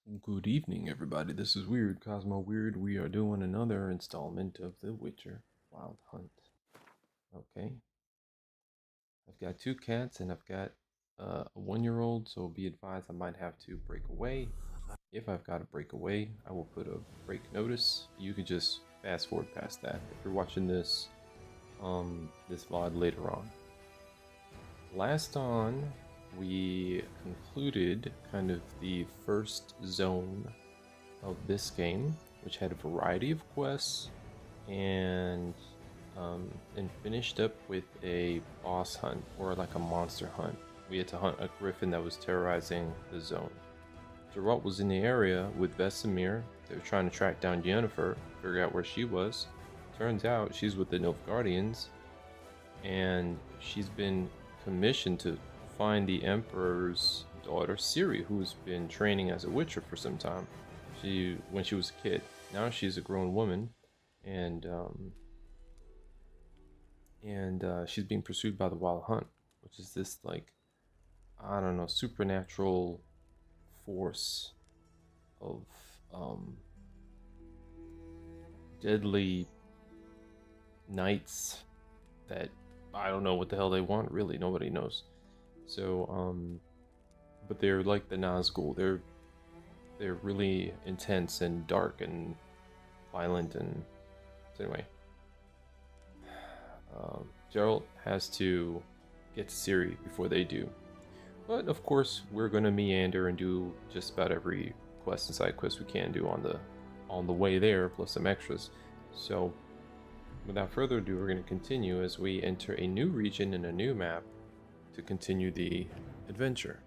Good evening, everybody. This is Weird Cosmo Weird. We are doing another installment of The Witcher Wild Hunt. Okay, I've got two cats and I've got a 1-year-old, so be advised I might have to break away. If I've got to break away, I will put a break notice. You can just fast forward past that if you're watching this VOD later on. Last on, we concluded kind of the first zone of this game, which had a variety of quests and finished up with a boss hunt or like a monster hunt. We had to hunt a griffin that was terrorizing the zone. Geralt was in the area with Vesemir. They were trying to track down Yennefer, figure out where she was. Turns out she's with the Nilfgaardians, and she's been commissioned to find the Emperor's daughter, Ciri, who's been training as a witcher for some time. When she was a kid. Now she's a grown woman, and she's being pursued by the Wild Hunt, which is this like, I don't know, supernatural force of deadly knights that I don't know what the hell they want. Really, nobody knows. So but they're like the Nazgul. They're really intense and dark and violent. And so anyway, Geralt has to get to Ciri before they do. But of course, we're going to meander and do just about every quest and side quest we can do on the way there, plus some extras. So without further ado, we're going to continue as we enter a new region and a new map to continue the adventure.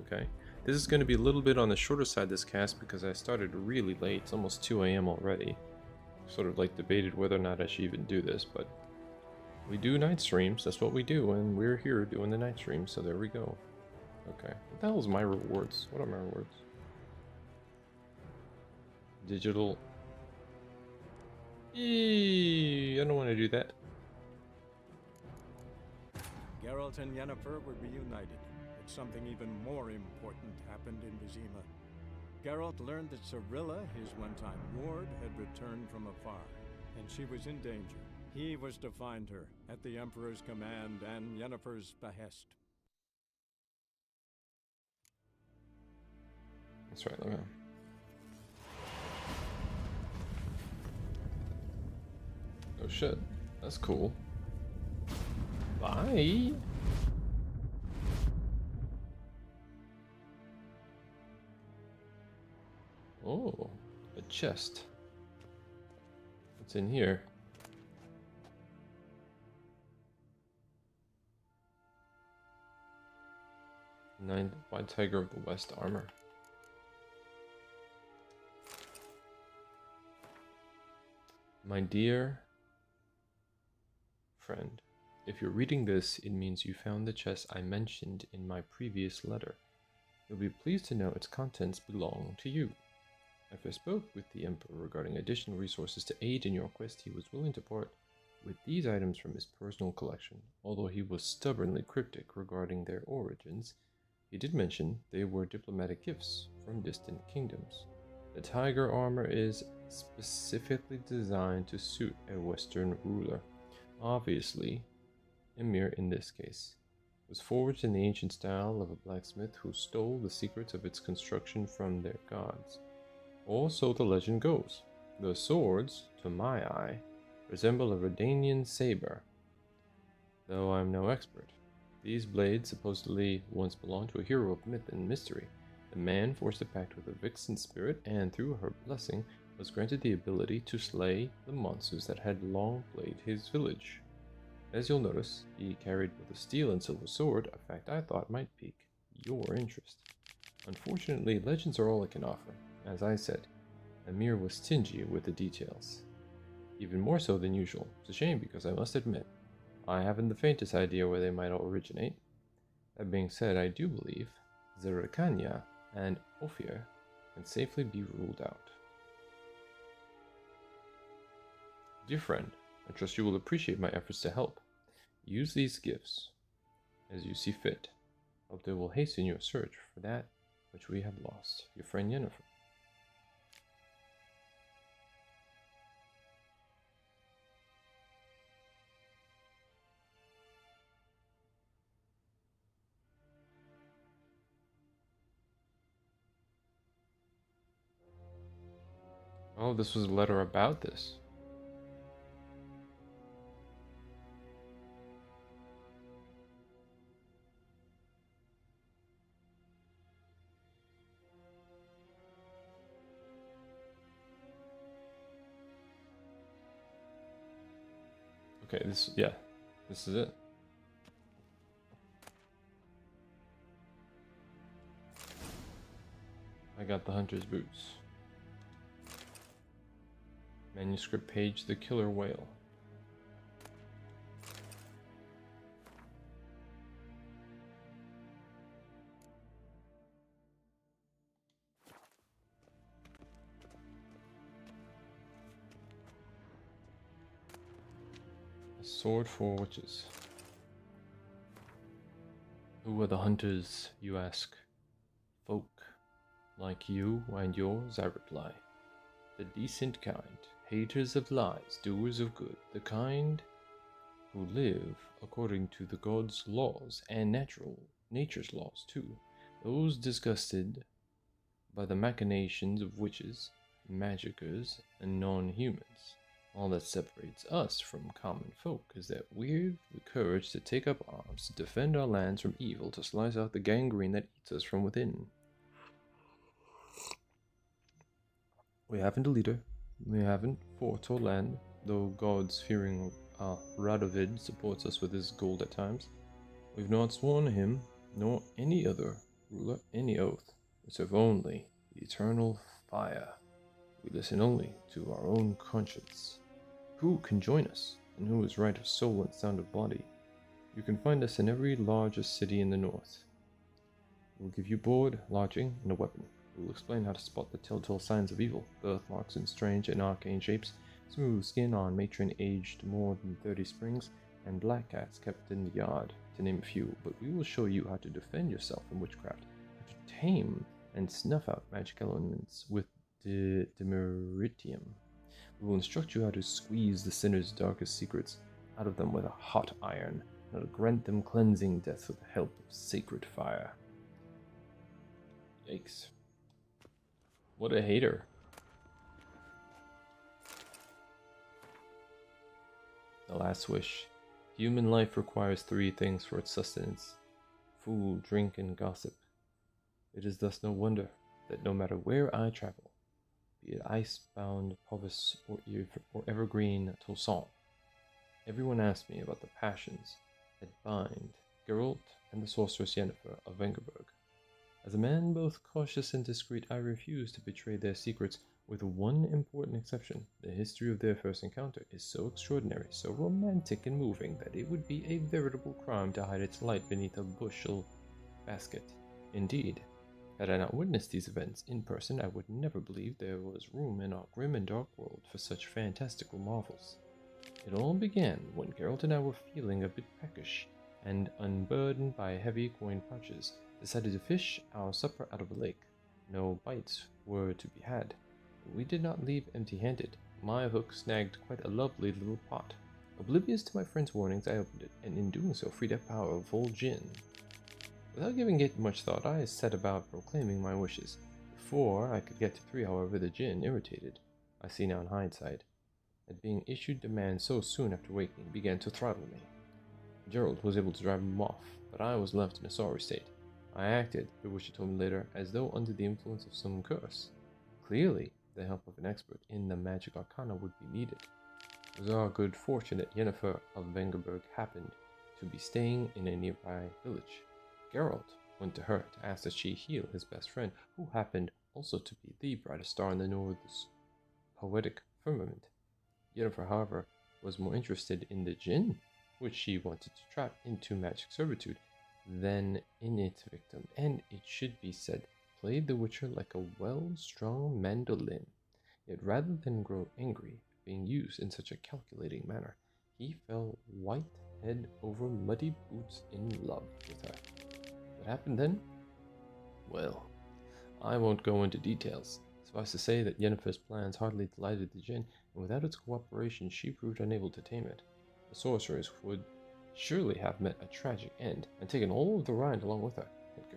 Okay, this is going to be a little bit on the shorter side this cast because I started really late. It's almost 2 a.m. already. Sort of like debated whether or not I should even do this, but we do night streams. That's what we do, and we're here doing the night stream, so there we go. Okay, what the hell is my rewards? What are my rewards? Digital. Eee, I don't want to do that. Geralt and Yennefer were reunited, but something even more important happened in Vizima. Geralt learned that Cirilla, his one-time ward, had returned from afar, and she was in danger. He was to find her, at the Emperor's command and Yennefer's behest. That's right, let me know. Oh shit, that's cool. Bye! Oh, a chest. What's in here? White Tiger of the West armor. My dear friend, if you're reading this, it means you found the chest I mentioned in my previous letter. You'll be pleased to know its contents belong to you. After I spoke with the Emperor regarding additional resources to aid in your quest, he was willing to part with these items from his personal collection. Although he was stubbornly cryptic regarding their origins, he did mention they were diplomatic gifts from distant kingdoms. The tiger armor is specifically designed to suit a Western ruler. Obviously, Emir in this case. It was forged in the ancient style of a blacksmith who stole the secrets of its construction from their gods. Or so the legend goes. The swords, to my eye, resemble a Redanian saber, though I'm no expert. These blades supposedly once belonged to a hero of myth and mystery. The man forged a pact with a vixen spirit, and through her blessing was granted the ability to slay the monsters that had long plagued his village. As you'll notice, he carried both a steel and silver sword, a fact I thought might pique your interest. Unfortunately, legends are all I can offer. As I said, Emir was stingy with the details. Even more so than usual. It's a shame because I must admit, I haven't the faintest idea where they might all originate. That being said, I do believe Zerikanya and Ophir can safely be ruled out. Dear friend, I trust you will appreciate my efforts to help. Use these gifts as you see fit. Hope they will hasten your search for that which we have lost. Your friend Yennefer. Oh, this was a letter about this. Okay, this is it. I got the hunter's boots. Manuscript page, the killer whale. A sword for witches. Who are the hunters, you ask? Folk like you and yours, I reply. The decent kind, haters of lies, doers of good, the kind who live according to the gods' laws and nature's laws too. Those disgusted by the machinations of witches, magicers, and non-humans. All that separates us from common folk is that we've the courage to take up arms to defend our lands from evil, to slice out the gangrene that eats us from within. We haven't a leader, we haven't fort or land, though God's fearing Radovid supports us with his gold at times. We've not sworn him, nor any other ruler, any oath. We serve only the eternal fire. We listen only to our own conscience. Who can join us, and who is right of soul and sound of body? You can find us in every largest city in the north. We'll give you board, lodging, and a weapon. We'll explain how to spot the telltale signs of evil, birthmarks in strange and arcane shapes, smooth skin on matron aged more than 30 springs, and black cats kept in the yard, to name a few. But we will show you how to defend yourself from witchcraft, how to tame and snuff out magic elements with Demeritium. We will instruct you how to squeeze the sinner's darkest secrets out of them with a hot iron, and how to grant them cleansing death with the help of sacred fire. Yikes. What a hater. The last wish. Human life requires 3 things for its sustenance: food, drink, and gossip. It is thus no wonder that no matter where I travel, be it icebound Provis or evergreen Toussaint, everyone asks me about the passions that bind Geralt and the sorceress Yennefer of Vengerberg. As a man both cautious and discreet, I refuse to betray their secrets, with one important exception. The history of their first encounter is so extraordinary, so romantic and moving, that it would be a veritable crime to hide its light beneath a bushel basket. Indeed, had I not witnessed these events in person, I would never believe there was room in our grim and dark world for such fantastical marvels. It all began when Geralt and I were feeling a bit peckish, and unburdened by heavy coin pouches, decided to fish our supper out of a lake. No bites were to be had. We did not leave empty-handed. My hook snagged quite a lovely little pot. Oblivious to my friend's warnings, I opened it, and in doing so freed a power of full gin. Without giving it much thought, I set about proclaiming my wishes. Before I could get to 3, however, the gin, irritated, I see now in hindsight, at being issued demands so soon after waking, began to throttle me. Gerald was able to drive him off, but I was left in a sorry state. I acted, the Witcher told me later, as though under the influence of some curse. Clearly, the help of an expert in the magic arcana would be needed. It was our good fortune that Yennefer of Vengerberg happened to be staying in a nearby village. Geralt went to her to ask that she heal his best friend, who happened also to be the brightest star in the north's poetic firmament. Yennefer, however, was more interested in the djinn, which she wanted to trap into magic servitude, than in its victim, and it should be said, played the Witcher like a well-strung mandolin. Yet rather than grow angry at being used in such a calculating manner, he fell white head over muddy boots in love with her. What happened then? Well, I won't go into details. Suffice to say that Yennefer's plans hardly delighted the Jinn, and without its cooperation she proved unable to tame it. The sorceress would surely have met a tragic end, and taken all of the Rhine along with her, had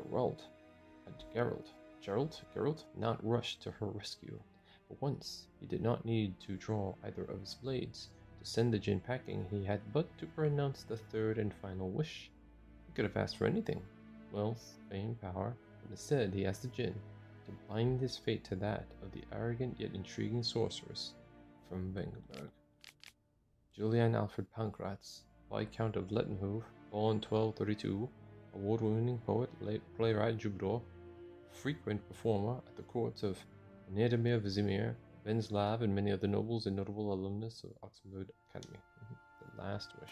Geralt not rushed to her rescue. But once he did not need to draw either of his blades. To send the Jinn packing, he had but to pronounce the third and final wish. He could have asked for anything: wealth, fame, power, but instead he asked the Jinn to bind his fate to that of the arrogant yet intriguing sorceress from Wengerberg. Julian Alfred Pankratz, Viscount of Lettenhove, born 1232, award-winning poet, playwright, and troubadour, frequent performer at the courts of Nedemir Vizimir, Venslav, and many other nobles and notable alumnus of Oxford Academy. The last wish.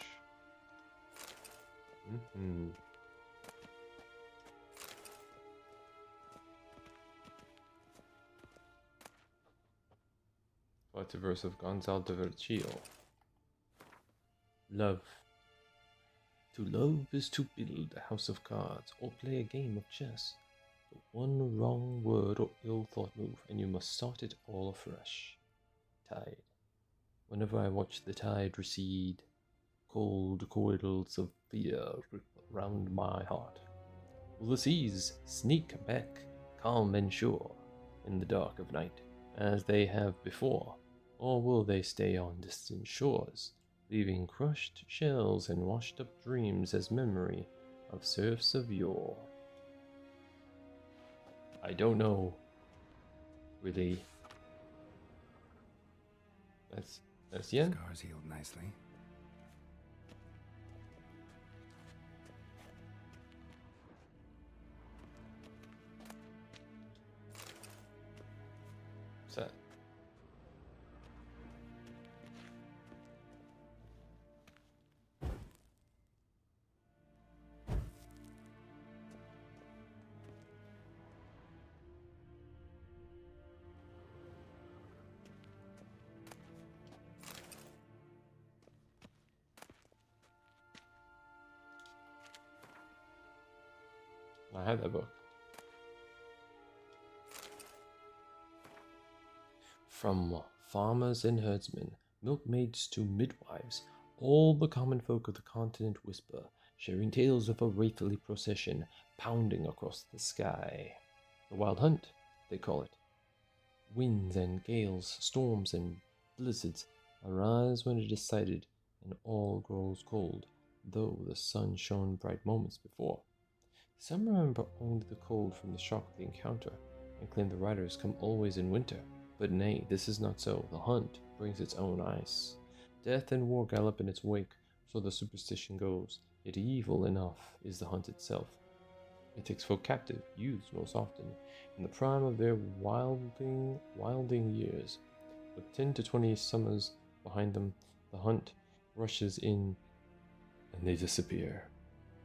What's a verse of Gonzalo de Virgil? Love. To love is to build a house of cards or play a game of chess. But one wrong word or ill-thought move, and you must start it all afresh. Tide. Whenever I watch the tide recede, cold corridors of fear grip round my heart. Will the seas sneak back, calm and sure, in the dark of night, as they have before? Or will they stay on distant shores, leaving crushed shells and washed-up dreams as memory of serfs of yore? I don't know, really. That's Yen. Scars healed nicely. Set. I had that book. From farmers and herdsmen, milkmaids to midwives, all the common folk of the continent whisper, sharing tales of a wraithly procession pounding across the sky. The Wild Hunt, they call it. Winds and gales, storms and blizzards arise when it is sighted, and all grows cold, though the sun shone bright moments before. Some remember only the cold from the shock of the encounter, and claim the riders come always in winter. But nay, this is not so. The hunt brings its own ice. Death and war gallop in its wake, so the superstition goes. Yet evil enough is the hunt itself. It takes folk captive, youths most often, in the prime of their wilding years. With 10 to 20 summers behind them, the hunt rushes in, and they disappear,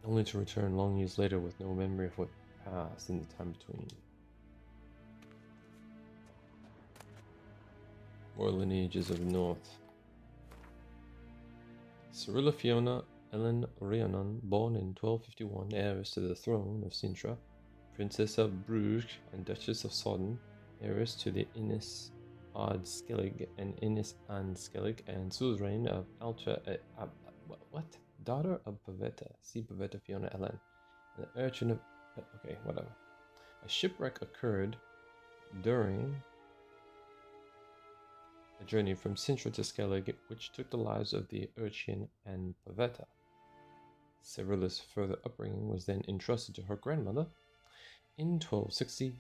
only to return long years later with no memory of what passed in the time between. More lineages of the north. Cirilla Fiona Ellen Rhiannon, born in 1251, heiress to the throne of Sintra, Princess of Bruges and Duchess of Sodden, heiress to the Innis Ad Skellig and Innis An Skellig, and suzerain of Alta. Daughter of Pavetta. See Pavetta Fiona Ellen. And the urchin of. Okay, whatever. A shipwreck occurred during a journey from Sintra to Skellig, which took the lives of the urchin and Pavetta. Cirilla's further upbringing was then entrusted to her grandmother. In 1260,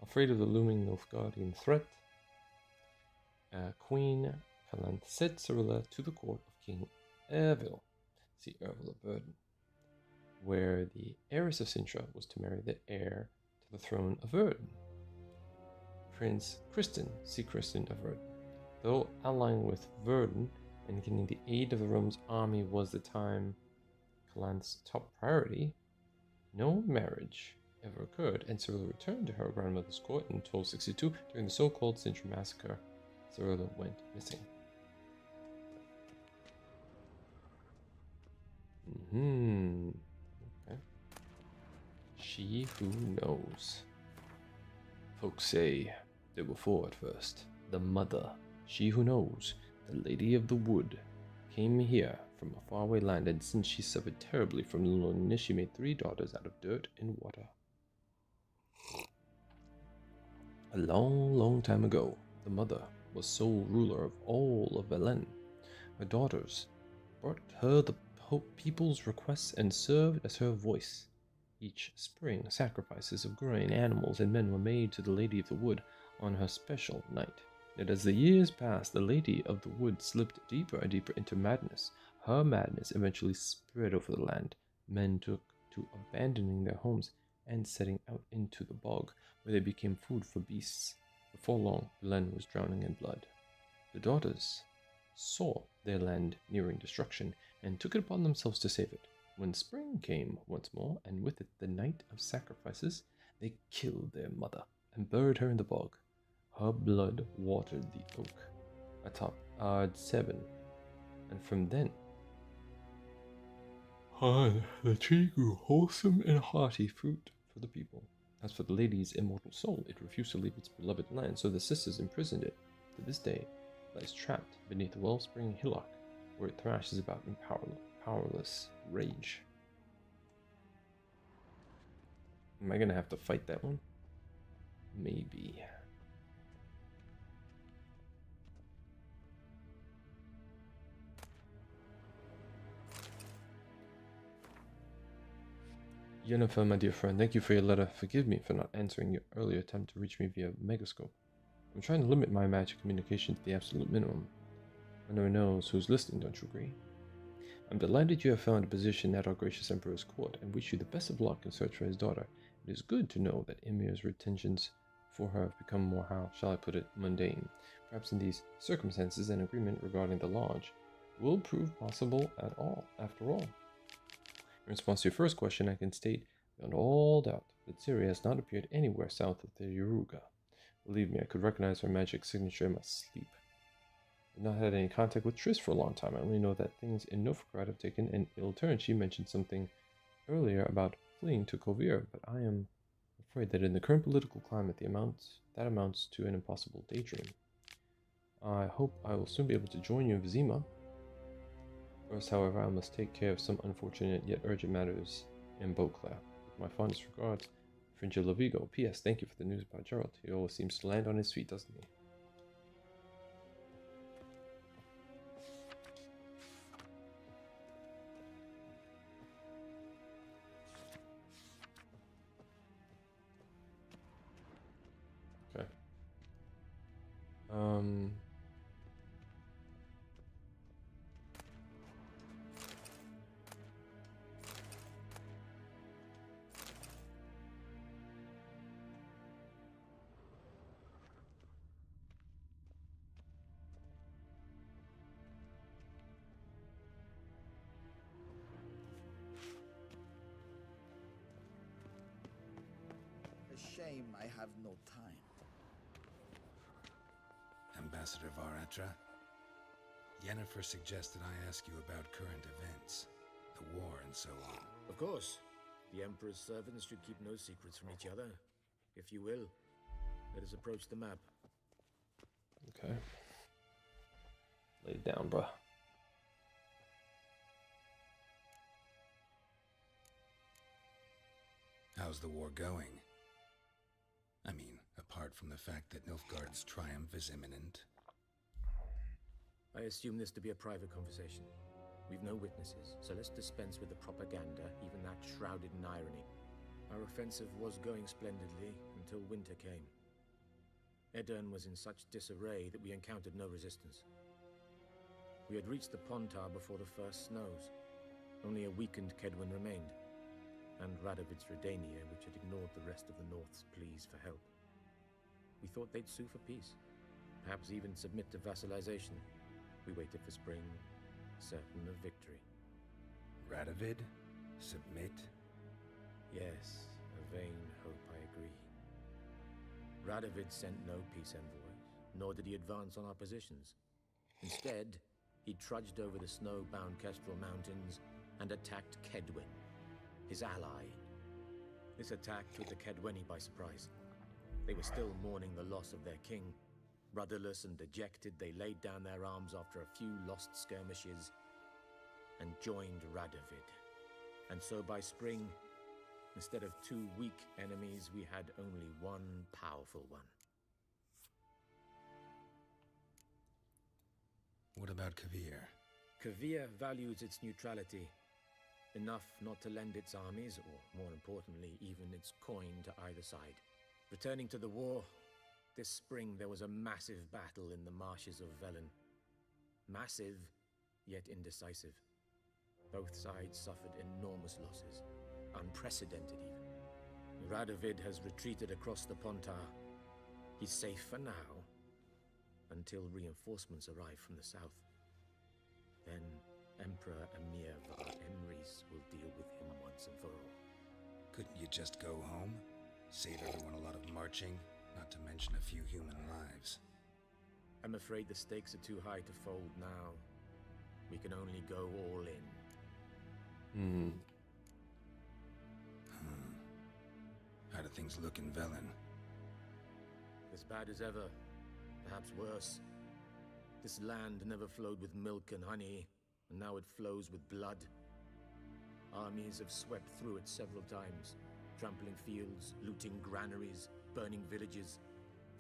afraid of the looming Nilfgaardian threat, Queen Calanthe sent Cirilla to the court of King Ervil, see Ervil of Verden, where the heiress of Sintra was to marry the heir to the throne of Verden, Prince Christian, see Christian of Verden. Though allying with Verden and getting the aid of the Rome's army was the time Calanthe's top priority, no marriage ever occurred, and Cirilla returned to her grandmother's court in 1262 during the so-called Sintra massacre. Cirilla went missing. Okay. She who knows. Folks say there were four at first. The mother, she who knows, the Lady of the Wood, came here from a faraway land, and since she suffered terribly from loneliness, she made 3 daughters out of dirt and water. A long, long time ago, the mother was sole ruler of all of Velen. Her daughters brought her the people's requests and served as her voice. Each spring, sacrifices of grain, animals, and men were made to the Lady of the Wood on her special night. Yet as the years passed, the Lady of the Wood slipped deeper and deeper into madness. Her madness eventually spread over the land. Men took to abandoning their homes and setting out into the bog, where they became food for beasts. Before long, Velen was drowning in blood. The daughters saw their land nearing destruction and took it upon themselves to save it. When spring came once more, and with it the night of sacrifices, they killed their mother and buried her in the bog. Her blood watered the oak atop Ard 7, and from then on, the tree grew wholesome and hearty fruit for the people. As for the lady's immortal soul, it refused to leave its beloved land, so the sisters imprisoned it. To this day, it lies trapped beneath a wellspring hillock, where it thrashes about in powerless rage. Am I gonna have to fight that one? Maybe. Yennefer, my dear friend, thank you for your letter. Forgive me for not answering your earlier attempt to reach me via Megascope. I'm trying to limit my magic communication to the absolute minimum. One never knows who's listening, don't you agree? I'm delighted you have found a position at our gracious Emperor's court, and wish you the best of luck in search for his daughter. It is good to know that Emir's retentions for her have become more, how shall I put it, mundane. Perhaps in these circumstances, an agreement regarding the lodge will prove possible after all. In response to your first question, I can state beyond all doubt that Ciri has not appeared anywhere south of the Yaruga. Believe me, I could recognize her magic signature in my sleep. I've not had any contact with Triss for a long time. I only know that things in Nilfgard have taken an ill turn. She mentioned something earlier about fleeing to Kovir, but I am afraid that in the current political climate, that amounts to an impossible daydream. I hope I will soon be able to join you in Vizima. First, however, I must take care of some unfortunate yet urgent matters in Beauclair. With my fondest regards, Fringilla Lavigo. P.S. Thank you for the news about Geralt. He always seems to land on his feet, doesn't he? Okay. Shame I have no time. Ambassador Varatra, Yennefer suggested I ask you about current events, the war and so on. Of course. The Emperor's servants should keep no secrets from each other. If you will, let us approach the map. Okay. Lay it down, bruh. How's the war going? I mean, apart from the fact that Nilfgaard's triumph is imminent. I assume this to be a private conversation. We've no witnesses, so let's dispense with the propaganda, even that shrouded in irony. Our offensive was going splendidly until winter came. Edirn was in such disarray that we encountered no resistance. We had reached the Pontar before the first snows. Only a weakened Kedwen remained, and Radovid's Redania, which had ignored the rest of the North's pleas for help. We thought they'd sue for peace, perhaps even submit to vassalization. We waited for spring, certain of victory. Radovid? Submit? Yes, a vain hope, I agree. Radovid sent no peace envoys, nor did he advance on our positions. Instead, he trudged over the snow-bound Kestrel Mountains and attacked Kedwen, his ally. This attack took the Kedweni by surprise. They were still mourning the loss of their king. Rudderless and dejected, they laid down their arms after a few lost skirmishes and joined Radovid. And so by spring, instead of 2 weak enemies, we had only one powerful one. What about Kavir? Kavir values its neutrality, enough not to lend its armies, or more importantly, even its coin to either side. Returning to the war, this spring there was a massive battle in the marshes of Velen. Massive, yet indecisive. Both sides suffered enormous losses, unprecedented even. Radovid has retreated across the Pontar. He's safe for now, until reinforcements arrive from the south. Then Emperor Emir var Emrys will deal with him once and for all. Couldn't you just go home? Save everyone a lot of marching, not to mention a few human lives. I'm afraid the stakes are too high to fold now. We can only go all in. How do things look in Velen? As bad as ever, perhaps worse. This land never flowed with milk and honey, and now it flows with blood. Armies have swept through it several times, trampling fields, looting granaries, burning villages.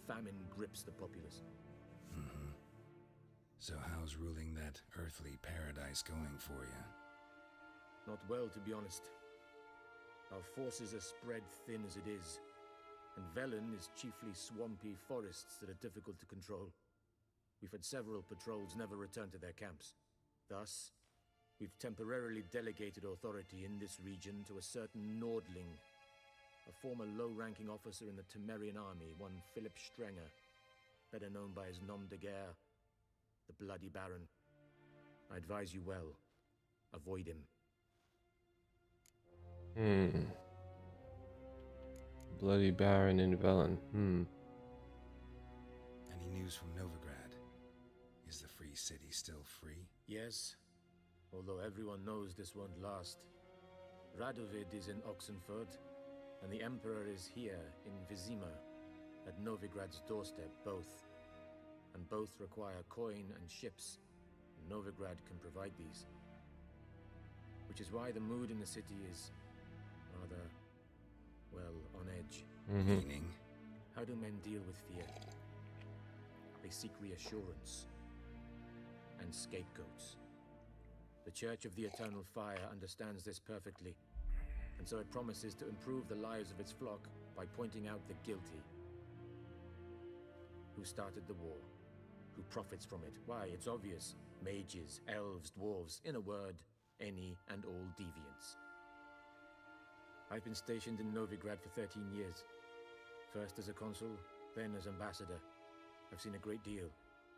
Famine grips the populace. So how's ruling that earthly paradise going for you? Not well, to be honest. Our forces are spread thin as it is, and Velen is chiefly swampy forests that are difficult to control. We've had several patrols never return to their camps. Thus, we've temporarily delegated authority in this region to a certain Nordling, a former low-ranking officer in the Temerian army, one Philip Strenger, better known by his nom de guerre, the Bloody Baron. I advise you well. Avoid him. Bloody Baron in Velen. Any news from Novigrad? Is the free city still free? Yes, although everyone knows this won't last. Radovid is in Oxenfurt, and the Emperor is here in Vizima, at Novigrad's doorstep, both. And both require coin and ships. Novigrad can provide these. Which is why the mood in the city is rather, well, on edge. Meaning? How do men deal with fear? They seek reassurance and scapegoats. The Church of the Eternal Fire understands this perfectly, and so it promises to improve the lives of its flock by pointing out the guilty. Who started the war? Who profits from it? Why, it's obvious. Mages, elves, dwarves, in a word, any and all deviants. I've been stationed in Novigrad for 13 years. First as a consul, then as ambassador. I've seen a great deal.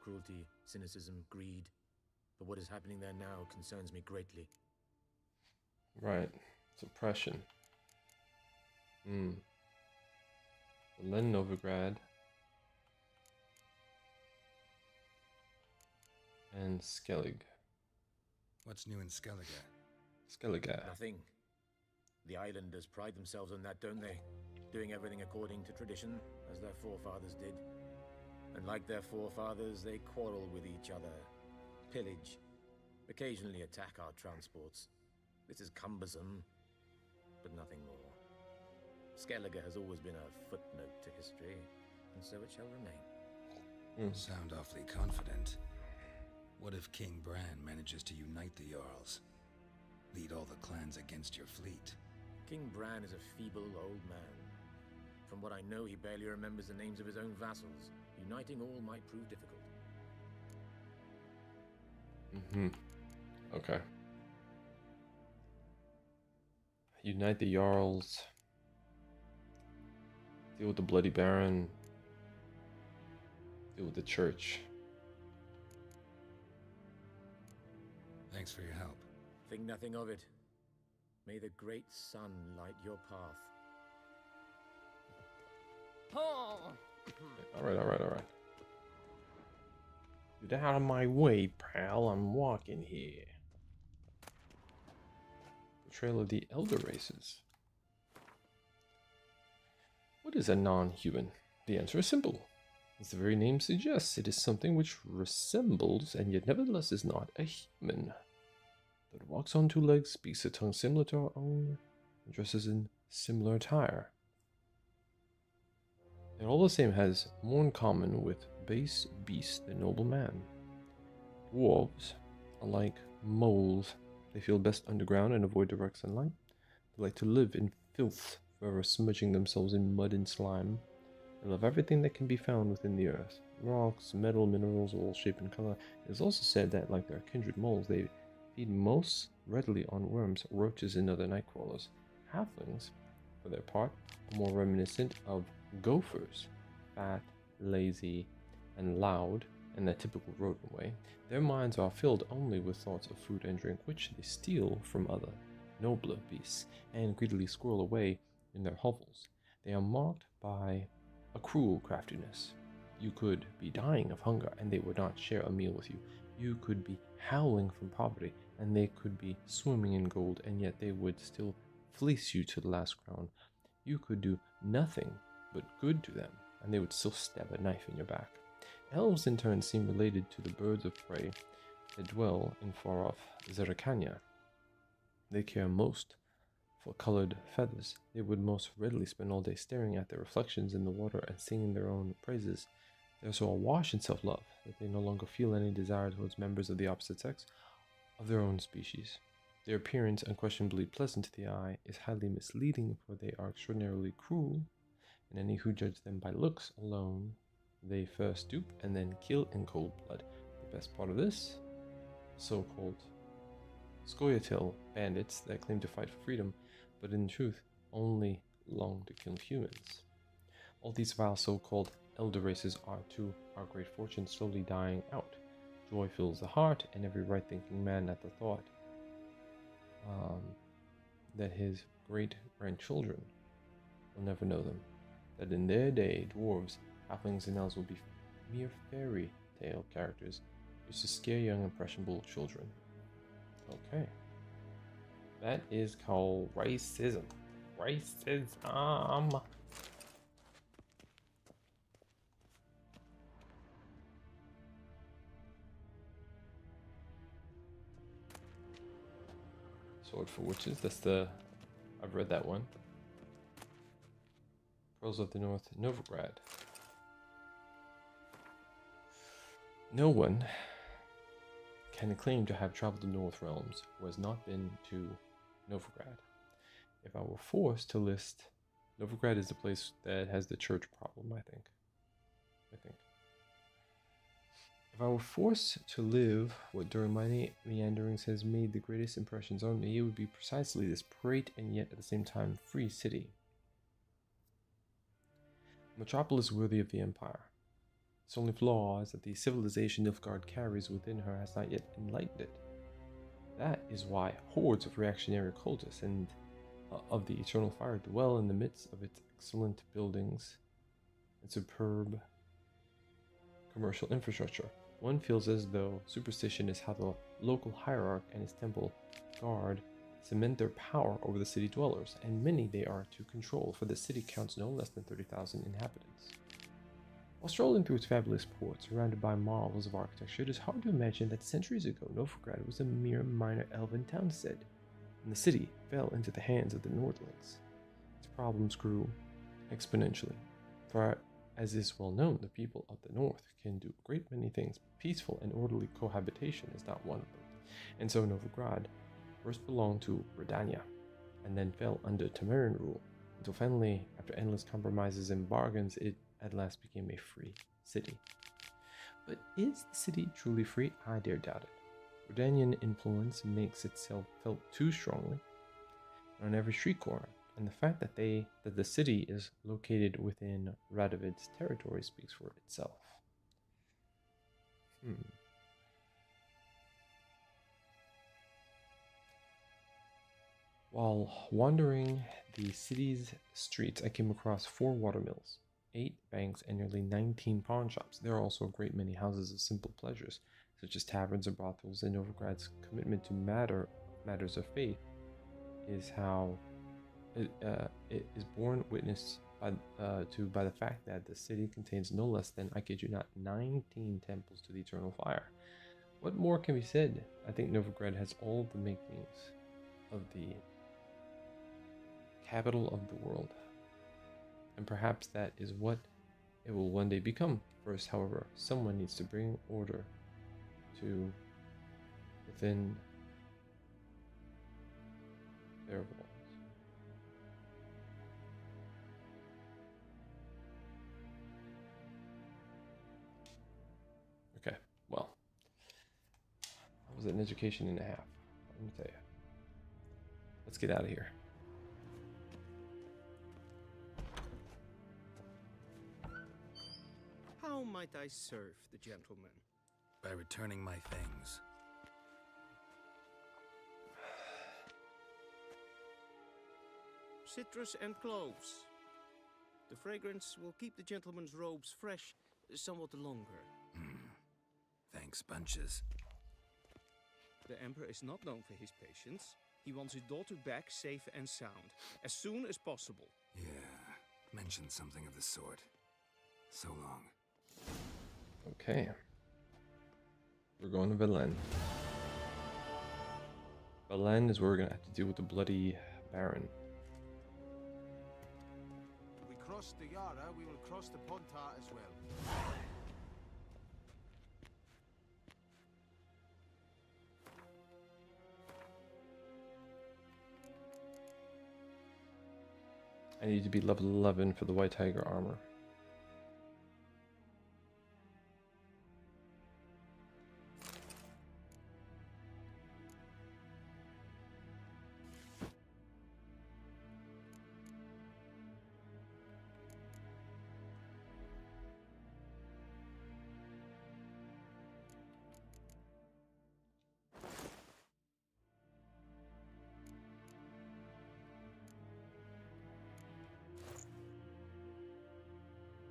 Cruelty, cynicism, greed. But what is happening there now concerns me greatly. Right. Suppression. Then Novigrad. And Skellig. What's new in Skellige? Skellige. Nothing. The islanders pride themselves on that, don't they? Doing everything according to tradition, as their forefathers did. And like their forefathers, they quarrel with each other, pillage, occasionally attack our transports. This is cumbersome, but nothing more. Skellige has always been a footnote to history, and so it shall remain. Sound awfully confident. What if King Bran manages to unite the Jarls? Lead all the clans against your fleet? King Bran is a feeble old man. From what I know, he barely remembers the names of his own vassals. Uniting all might prove difficult. Okay. Unite the Jarls. Deal with the Bloody Baron. Deal with the Church. Thanks for your help. Think nothing of it. May the great sun light your path. Alright. Get out of my way, pal. I'm walking here. Portrayal of the Elder Races. What is a non-human? The answer is simple. As the very name suggests, it is something which resembles, and yet nevertheless is not, a human. That walks on two legs, speaks a tongue similar to our own, and dresses in similar attire. It all the same has more in common with base beast than noble man. Dwarves are like moles. They feel best underground and avoid direct sunlight. They like to live in filth, forever smudging themselves in mud and slime. They love everything that can be found within the earth. Rocks, metal, minerals, all shape and color. It is also said that, like their kindred moles, they feed most readily on worms, roaches, and other night crawlers. Halflings, for their part, are more reminiscent of gophers, fat, lazy, and loud in the typical rodent way. Their minds are filled only with thoughts of food and drink, which they steal from other, nobler beasts, and greedily squirrel away in their hovels. They are marked by a cruel craftiness. You could be dying of hunger, and they would not share a meal with you. You could be howling from poverty, and they could be swimming in gold, and yet they would still fleece you to the last crown. You could do nothing but good to them, and they would still stab a knife in your back. Elves, in turn, seem related to the birds of prey that dwell in far-off Zerikania. They care most for colored feathers. They would most readily spend all day staring at their reflections in the water and singing their own praises. They are so awash in self-love that they no longer feel any desire towards members of the opposite sex of their own species. Their appearance, unquestionably pleasant to the eye, is highly misleading, for they are extraordinarily cruel, and any who judge them by looks alone, they first dupe and then kill in cold blood. The best part of this, so-called Scoia'tael bandits that claim to fight for freedom, but in truth only long to kill humans. All these vile so-called elder races are, to our great fortune, slowly dying out. Joy fills the heart, and every right-thinking man at the thought that his great-grandchildren will never know them. That in their day, dwarves, halflings, and elves will be mere fairy tale characters used to scare young, impressionable children. Okay. That is called racism. Racism. Sword for Witches. I've read that one. Pearls of the North, Novigrad. No one can claim to have traveled the North Realms who has not been to Novigrad. If I were forced to list, Novigrad is the place that has the church problem, I think. If I were forced to live what during my meanderings has made the greatest impressions on me, it would be precisely this great and yet at the same time free city. A metropolis worthy of the Empire. Its only flaw is that the civilization Nilfgard carries within her has not yet enlightened it. That is why hordes of reactionary cultists and of the Eternal Fire dwell in the midst of its excellent buildings and superb commercial infrastructure. One feels as though superstition is how the local hierarch and his temple guard cement their power over the city dwellers, and many they are to control, for the city counts no less than 30,000 inhabitants. While strolling through its fabulous ports, surrounded by marvels of architecture, it is hard to imagine that centuries ago Novigrad was a mere minor elven townstead, and the city fell into the hands of the Nordlings. Its problems grew exponentially, for as is well known, the people of the North can do a great many things. Peaceful and orderly cohabitation is not one of them, and so Novigrad first belonged to Redania, and then fell under Temerian rule, until finally, after endless compromises and bargains, it at last became a free city. But is the city truly free? I dare doubt it. Redanian influence makes itself felt too strongly on every street corner, and the fact that the city is located within Radovid's territory speaks for itself. While wandering the city's streets, I came across 4 watermills, 8 banks, and nearly 19 pawn shops. There are also a great many houses of simple pleasures, such as taverns and brothels, and Novigrad's commitment to matters of faith is how it is borne witness by the fact that the city contains no less than, I kid you not, 19 temples to the eternal fire. What more can be said? I think Novigrad has all the makings of the capital of the world. And perhaps that is what it will one day become. First, however, someone needs to bring order to within their walls. Okay, well, that was an education and a half, let me tell you. Let's get out of here. How might I serve the gentleman? By returning my things. Citrus and cloves. The fragrance will keep the gentleman's robes fresh somewhat longer. Thanks, bunches. The Emperor is not known for his patience. He wants his daughter back safe and sound, as soon as possible. Yeah, mentioned something of the sort. So long. Okay. We're going to Velen. Velen is where we're going to have to deal with the bloody Baron. We cross the Yara, we will cross the Pontar as well. I need to be level 11 for the White Tiger armor.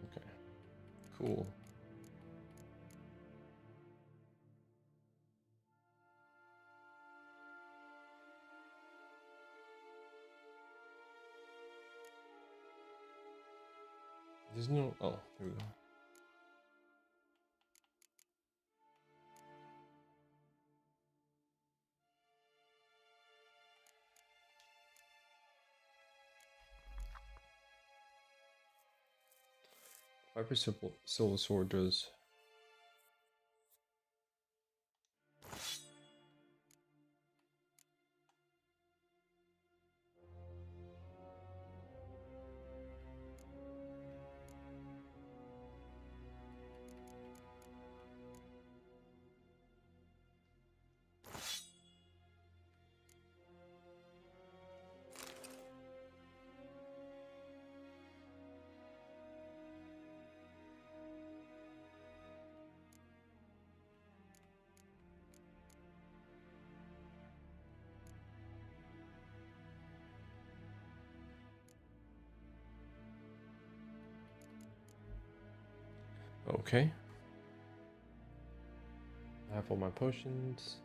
Okay, cool. There's no, oh, there we go. Viper Soul Sword does. Okay. I have all my potions.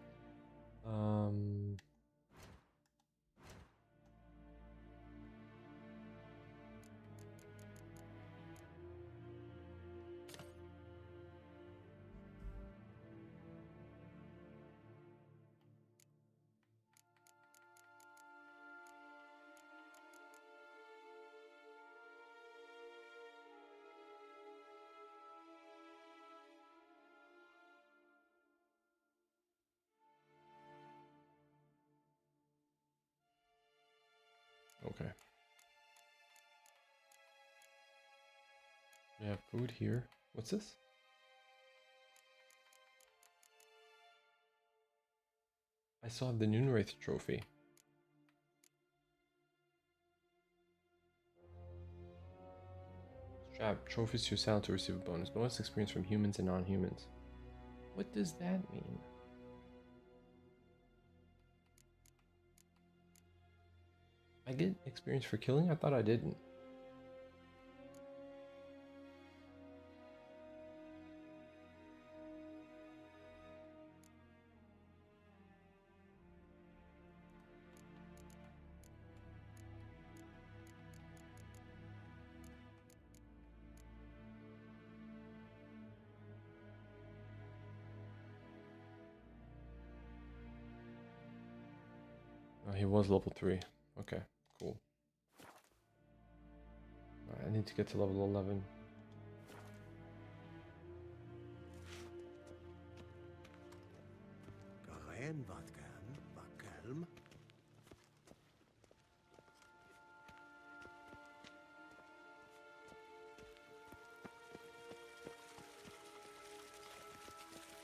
Okay. We have food here. What's this? I still have the Noonwraith trophy. Strap trophies to your saddle to receive a bonus experience from humans and non-humans. What does that mean? I get experience for killing? I thought I didn't. he was level 3. Okay, cool. Alright, I need to get to level 11. Garen Vatkan, Vakelm.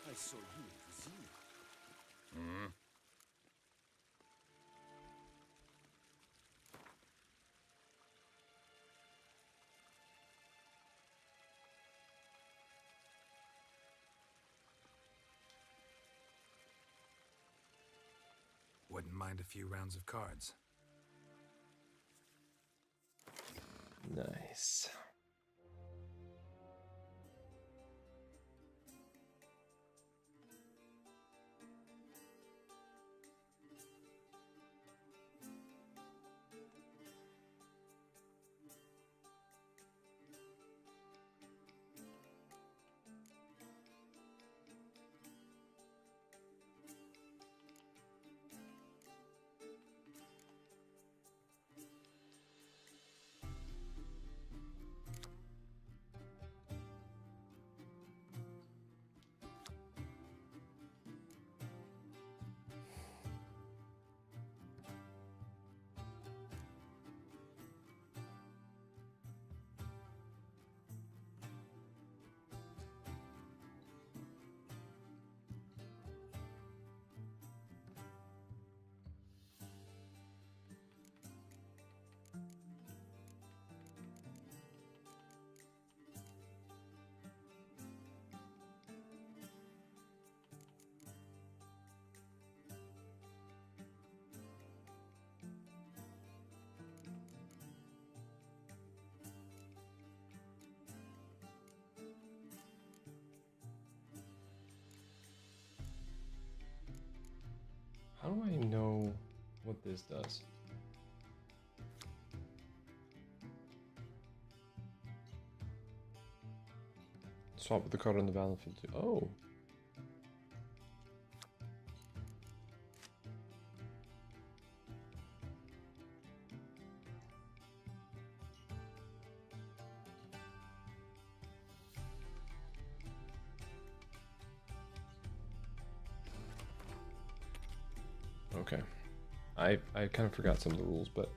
I saw you in Vizima. Wouldn't mind a few rounds of cards. Nice. How do I know what this does? Swap with the card on the battlefield too. Oh. Okay. I kind of forgot some of the rules, but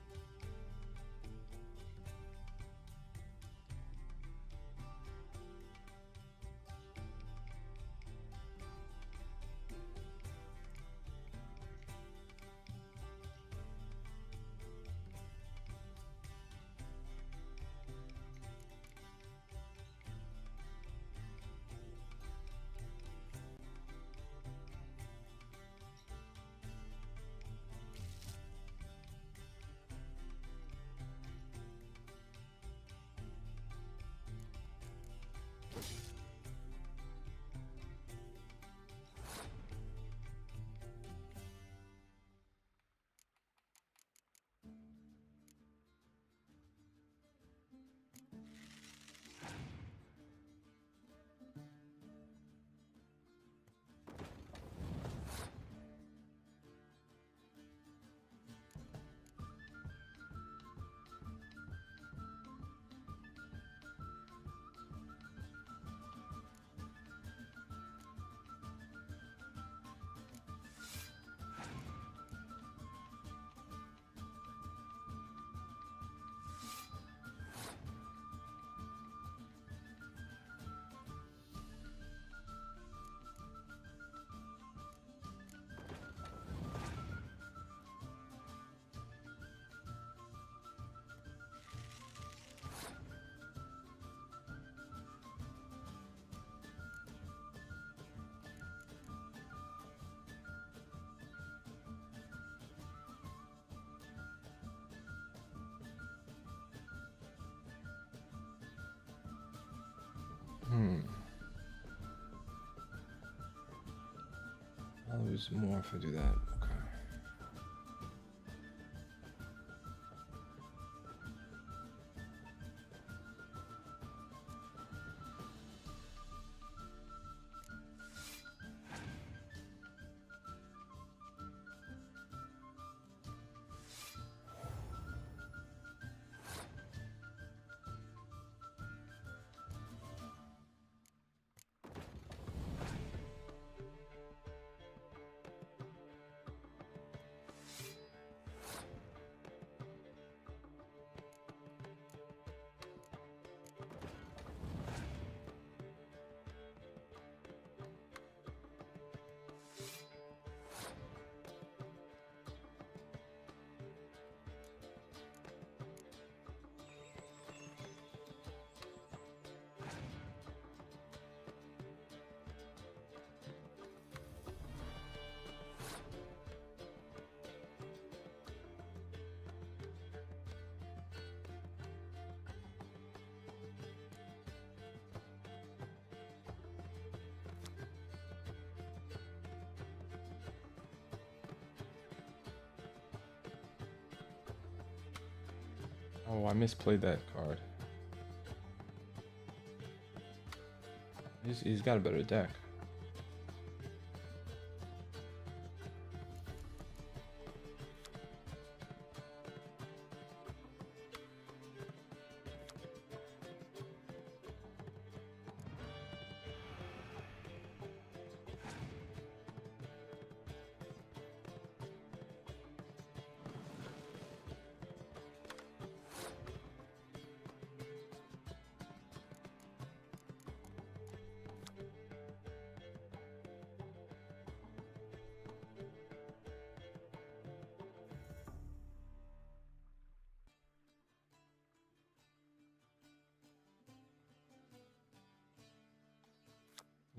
I'll lose more if I do that. Okay. Oh, I misplayed that card. He's got a better deck.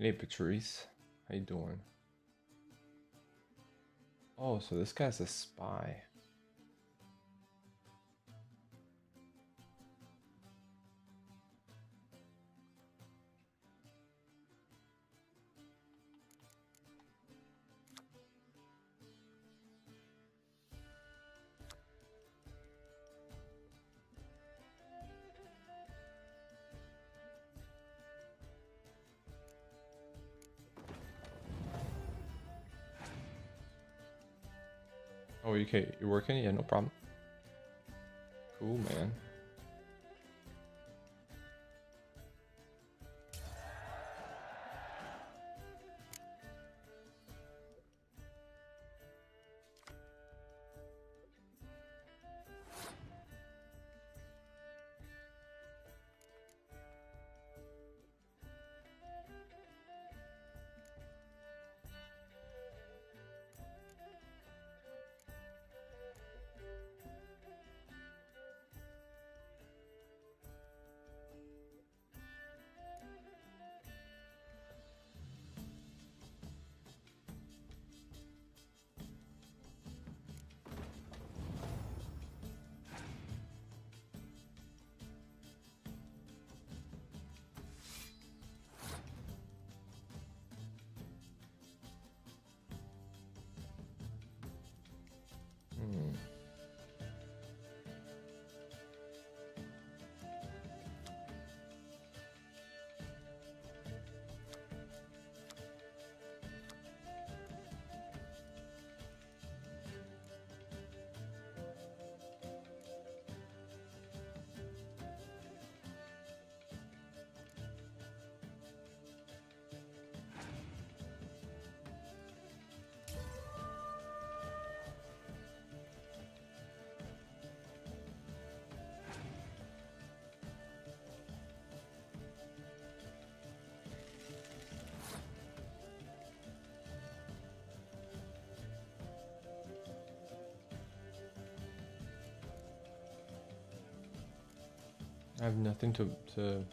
Hey Patrice, how you doing? Oh, so this guy's a spy. Oh, okay, you're working? Yeah, no problem. Cool, man. I have nothing to... Oh,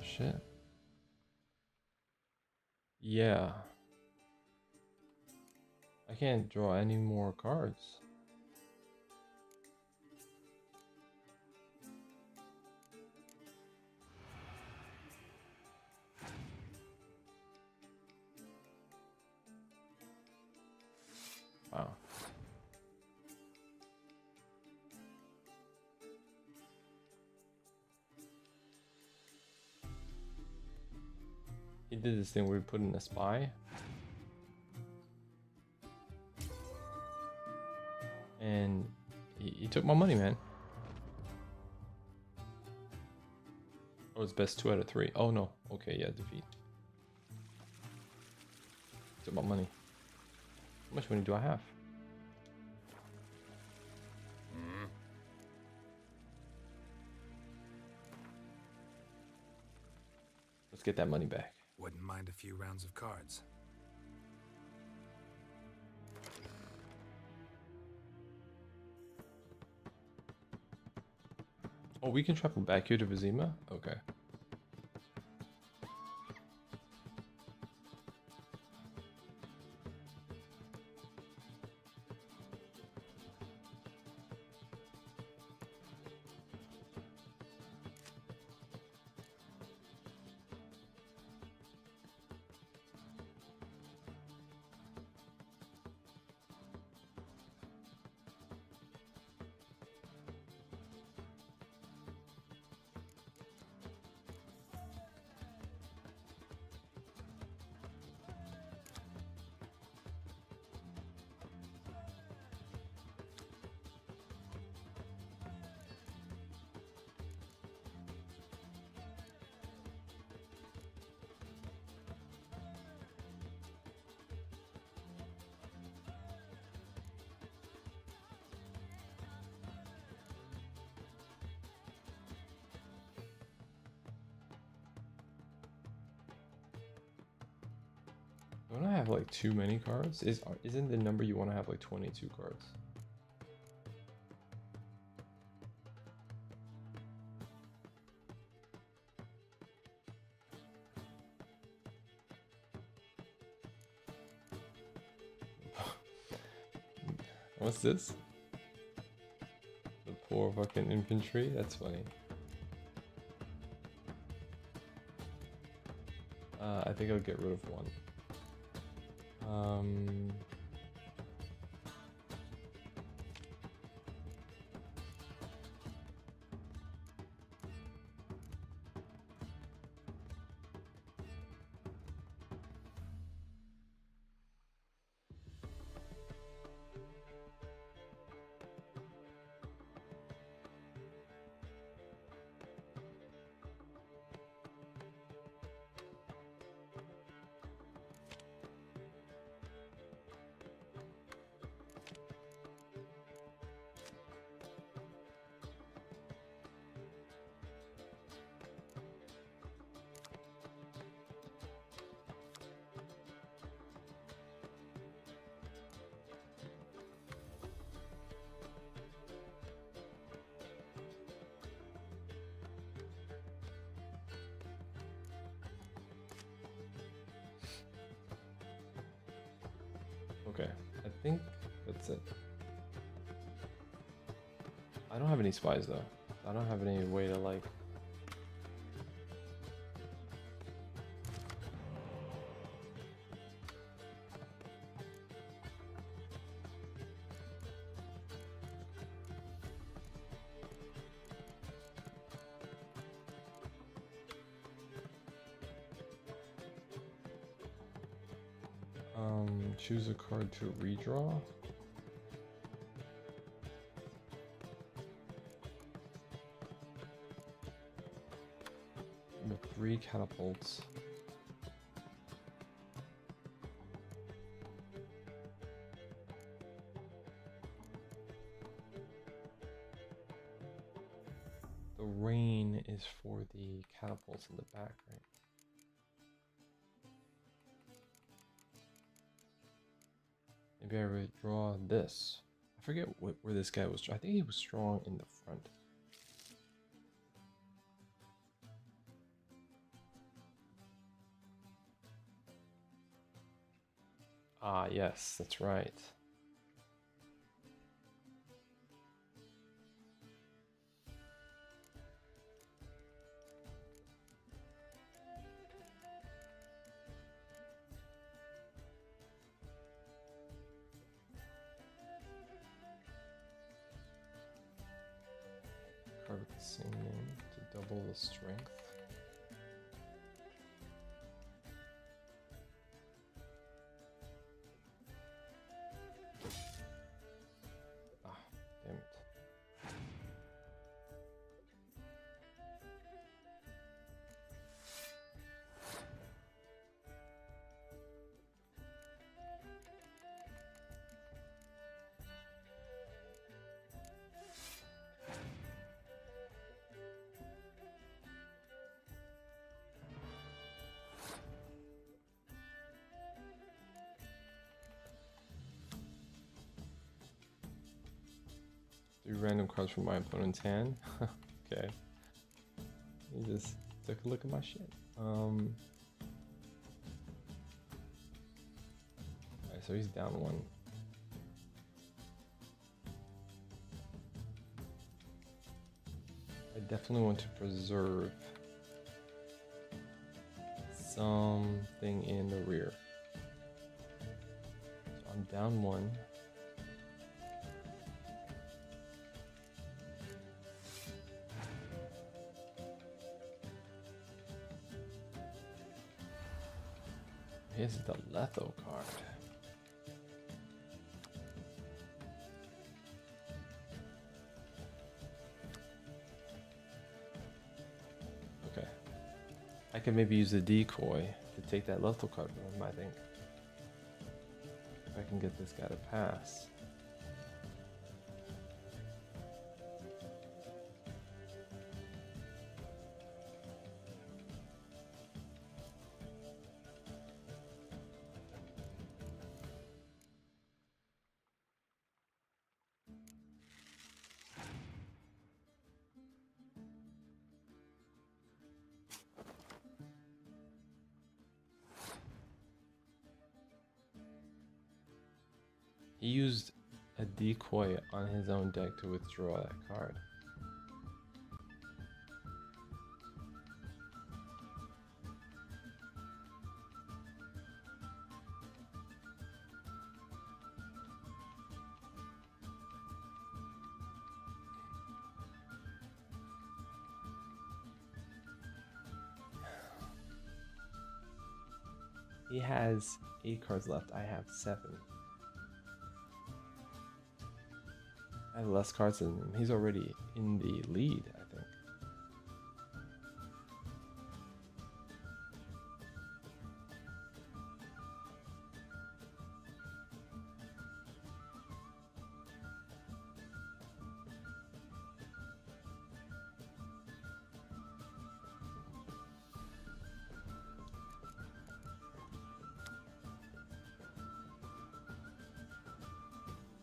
shit. Yeah. I can't draw any more cards. Wow. He did this thing where he put in a spy. And he took my money, man. Oh, it's best 2 out of 3. Oh no. Okay, yeah, defeat. Took my money. How much money do I have? Let's get that money back. Wouldn't mind a few rounds of cards. Oh, we can travel back here to Vizima? Okay. Don't I have like too many cards? Isn't the number you want to have like 22 cards? What's this? The poor fucking infantry? That's funny. I think I'll get rid of one. Okay, I think that's it. I don't have any spies though. I don't have any way to like... choose a card to redraw. With 3 catapults. The rain is for the catapults in the back, right? Maybe I withdraw this. I forget where this guy was. I think he was strong in the front. Ah, yes, that's right. Card with the same name to double the strength. Ah, damn it. Three random cards from my opponent's hand. Okay. He just took a look at my shit. Alright, so he's down 1. I definitely want to preserve something in the rear. So I'm down 1. Here's the Letho card. Okay. I could maybe use a decoy to take that Letho card with him, I think. If I can get this guy to pass. He used a decoy on his own deck to withdraw that card. He has 8 cards left. I have 7. I have less cards than him. He's already in the lead, I think.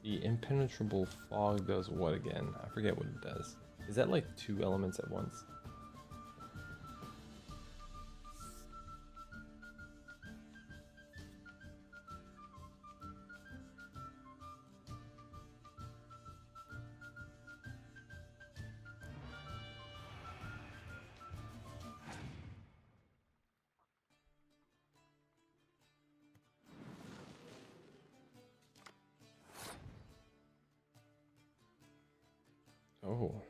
The impenetrable fog does what again? I forget what it does. Is that like 2 elements at once? Oh.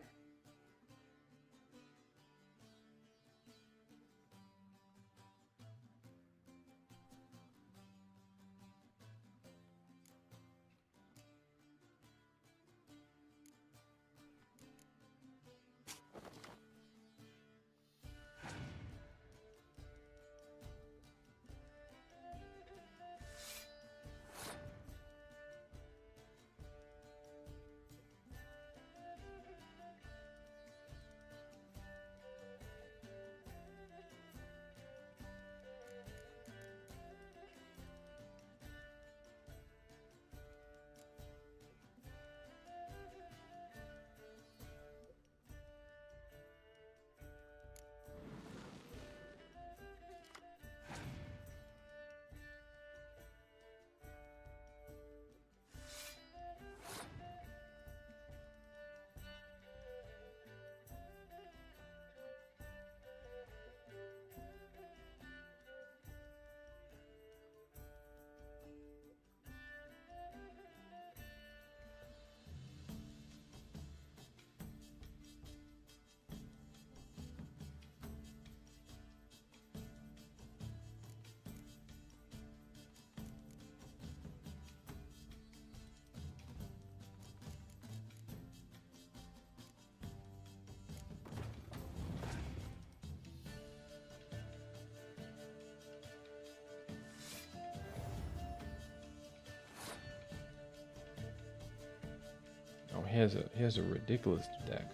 Oh, he has a ridiculous deck.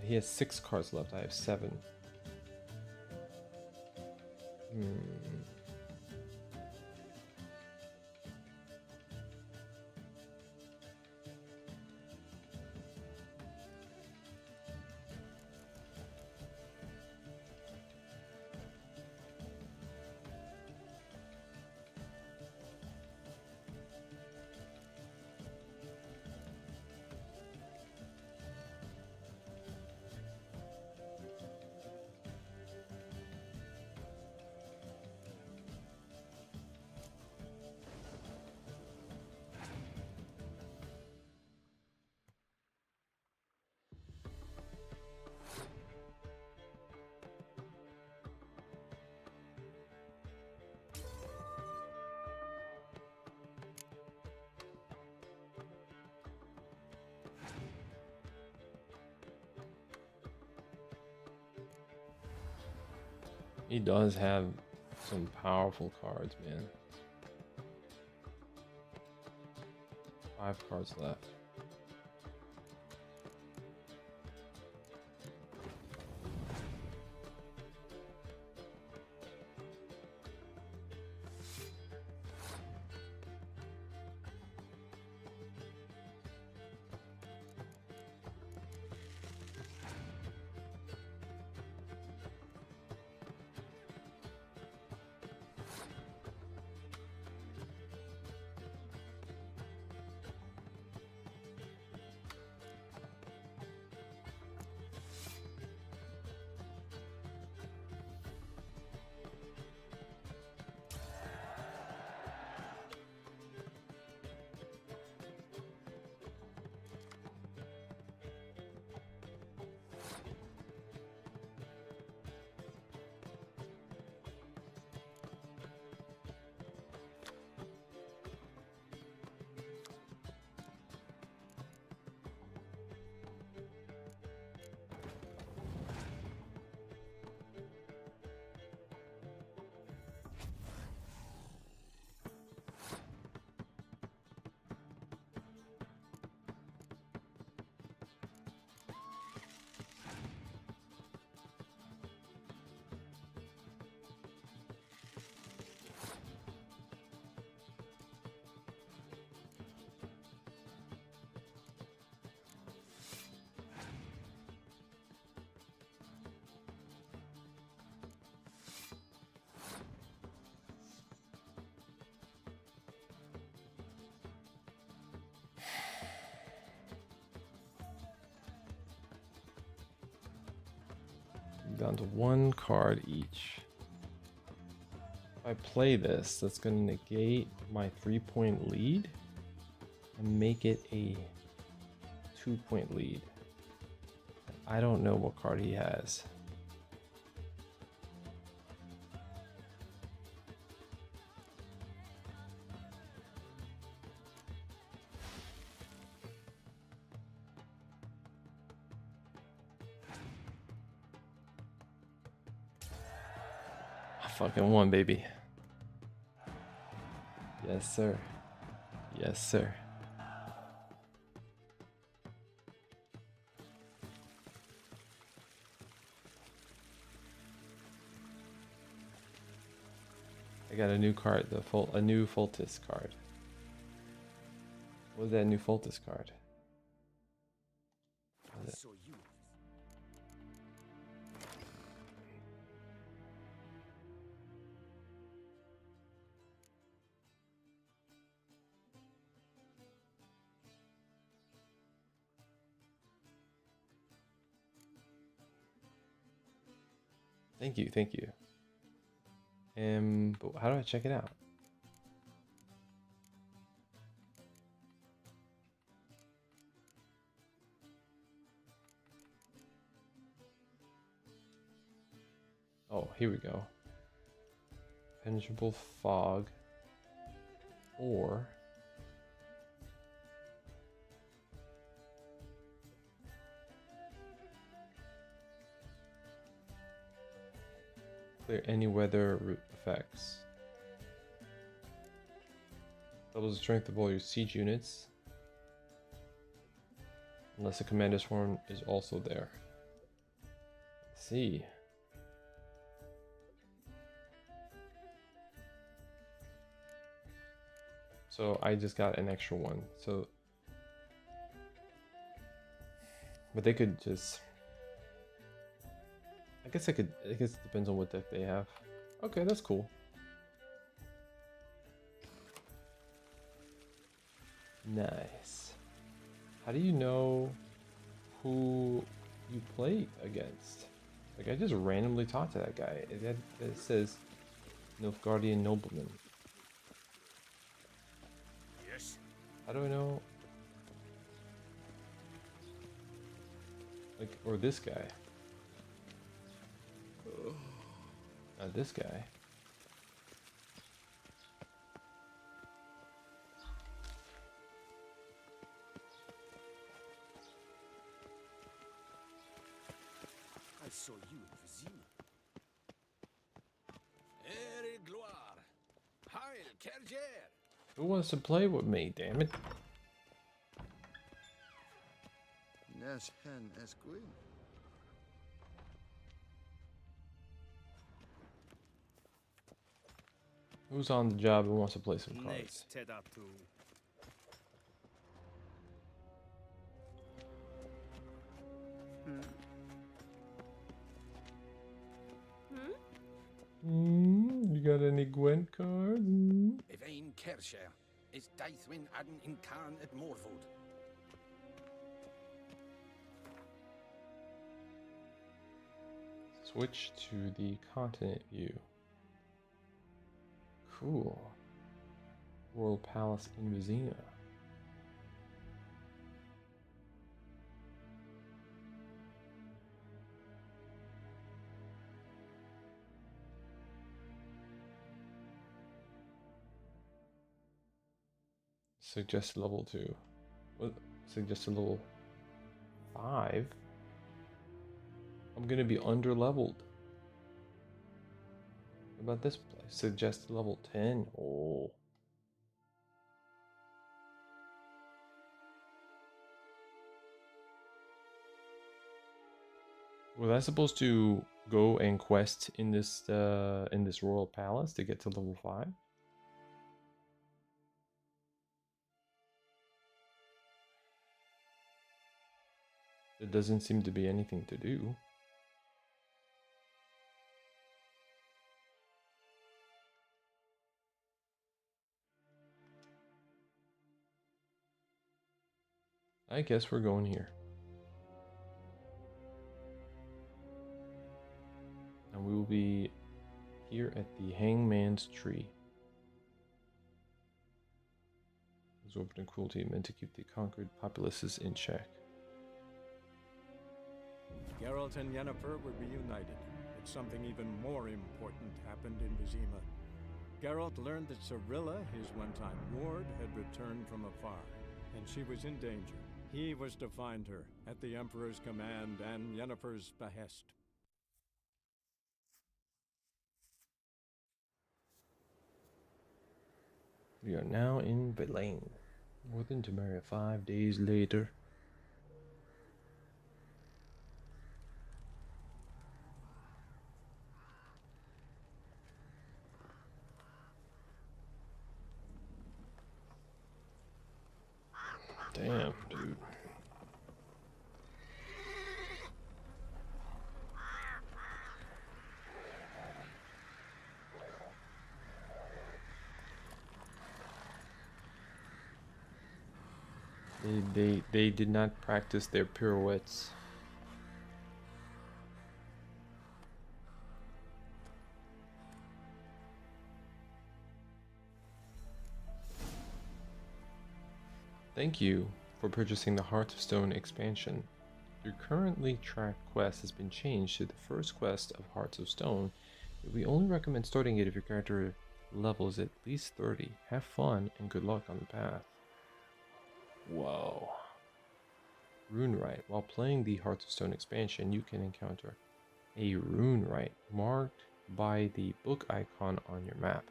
He has 6 cards left. I have 7. He does have some powerful cards, man. 5 cards left. down to 1 card each. If I play this, that's going to negate my 3-point lead and make it a 2-point lead. I don't know what card he has. I fucking won, baby. Yes, sir. Yes, sir. I got a new card, a new Foltest card. What is that new Foltest card? What is it? Thank you, thank you. But how do I check it out? Oh, here we go. Penetrable fog. Or clear any weather effects. Doubles the strength of all your siege units. Unless the commander's horn is also there. Let's see. So I just got an extra one. So, but they could just. I guess it depends on what deck they have. Okay, that's cool. Nice. How do you know who you play against? Like, I just randomly talked to that guy. It says Nilfgaardian nobleman. Yes. How do I know? Like, or this guy. Not this guy. I saw you in Vizima. Ere gloire. Heil, Kerjer. Who wants to play with me, damn it? Nes hen esquin. Who's on the job and wants to play some cards? You got any Gwent cards? Evain Kerjer is Deithwin Adden in Khan at Morvold. Switch to the continent view. Cool. Royal Palace in Vizima. Suggested level 2. What? Suggested level 5? I'm gonna be under leveled. What about this place? Suggested level 10. Oh. Was I supposed to go and quest in this royal palace to get to level 5? There doesn't seem to be anything to do. I guess we're going here. And we will be here at the Hangman's Tree. Exorbitant cruelty meant to keep the conquered populaces in check. Geralt and Yennefer were reunited, but something even more important happened in Vizima. Geralt learned that Cirilla, his one-time ward, had returned from afar, and she was in danger. He was to find her, at the Emperor's command and Yennefer's behest. We are now in Belain. More than Temeria 5 days later. Damn, dude. They did not practice their pirouettes. Thank you for purchasing the Hearts of Stone expansion. Your currently tracked quest has been changed to the first quest of Hearts of Stone. We only recommend starting it if your character level is at least 30. Have fun and good luck on the path. Whoa. Rune Rite. While playing the Hearts of Stone expansion, you can encounter a Rune Rite marked by the book icon on your map.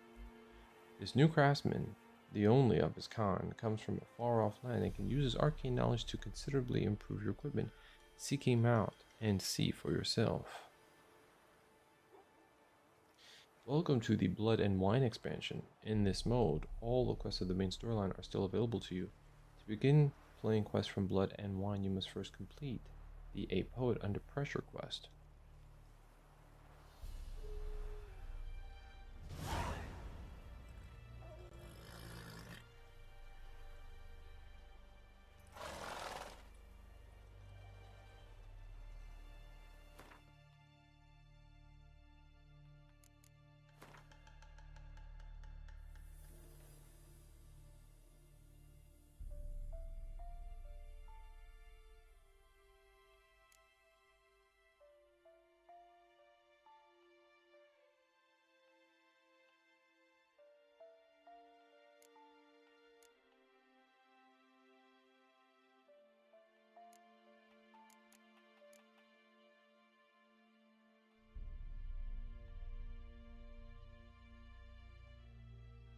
This new craftsman, the only of his kind, comes from a far-off land and can use his arcane knowledge to considerably improve your equipment. Seek him out and see for yourself. Welcome to the Blood and Wine expansion. In this mode, all the quests of the main storyline are still available to you. To begin playing quests from Blood and Wine, you must first complete the A Poet Under Pressure quest.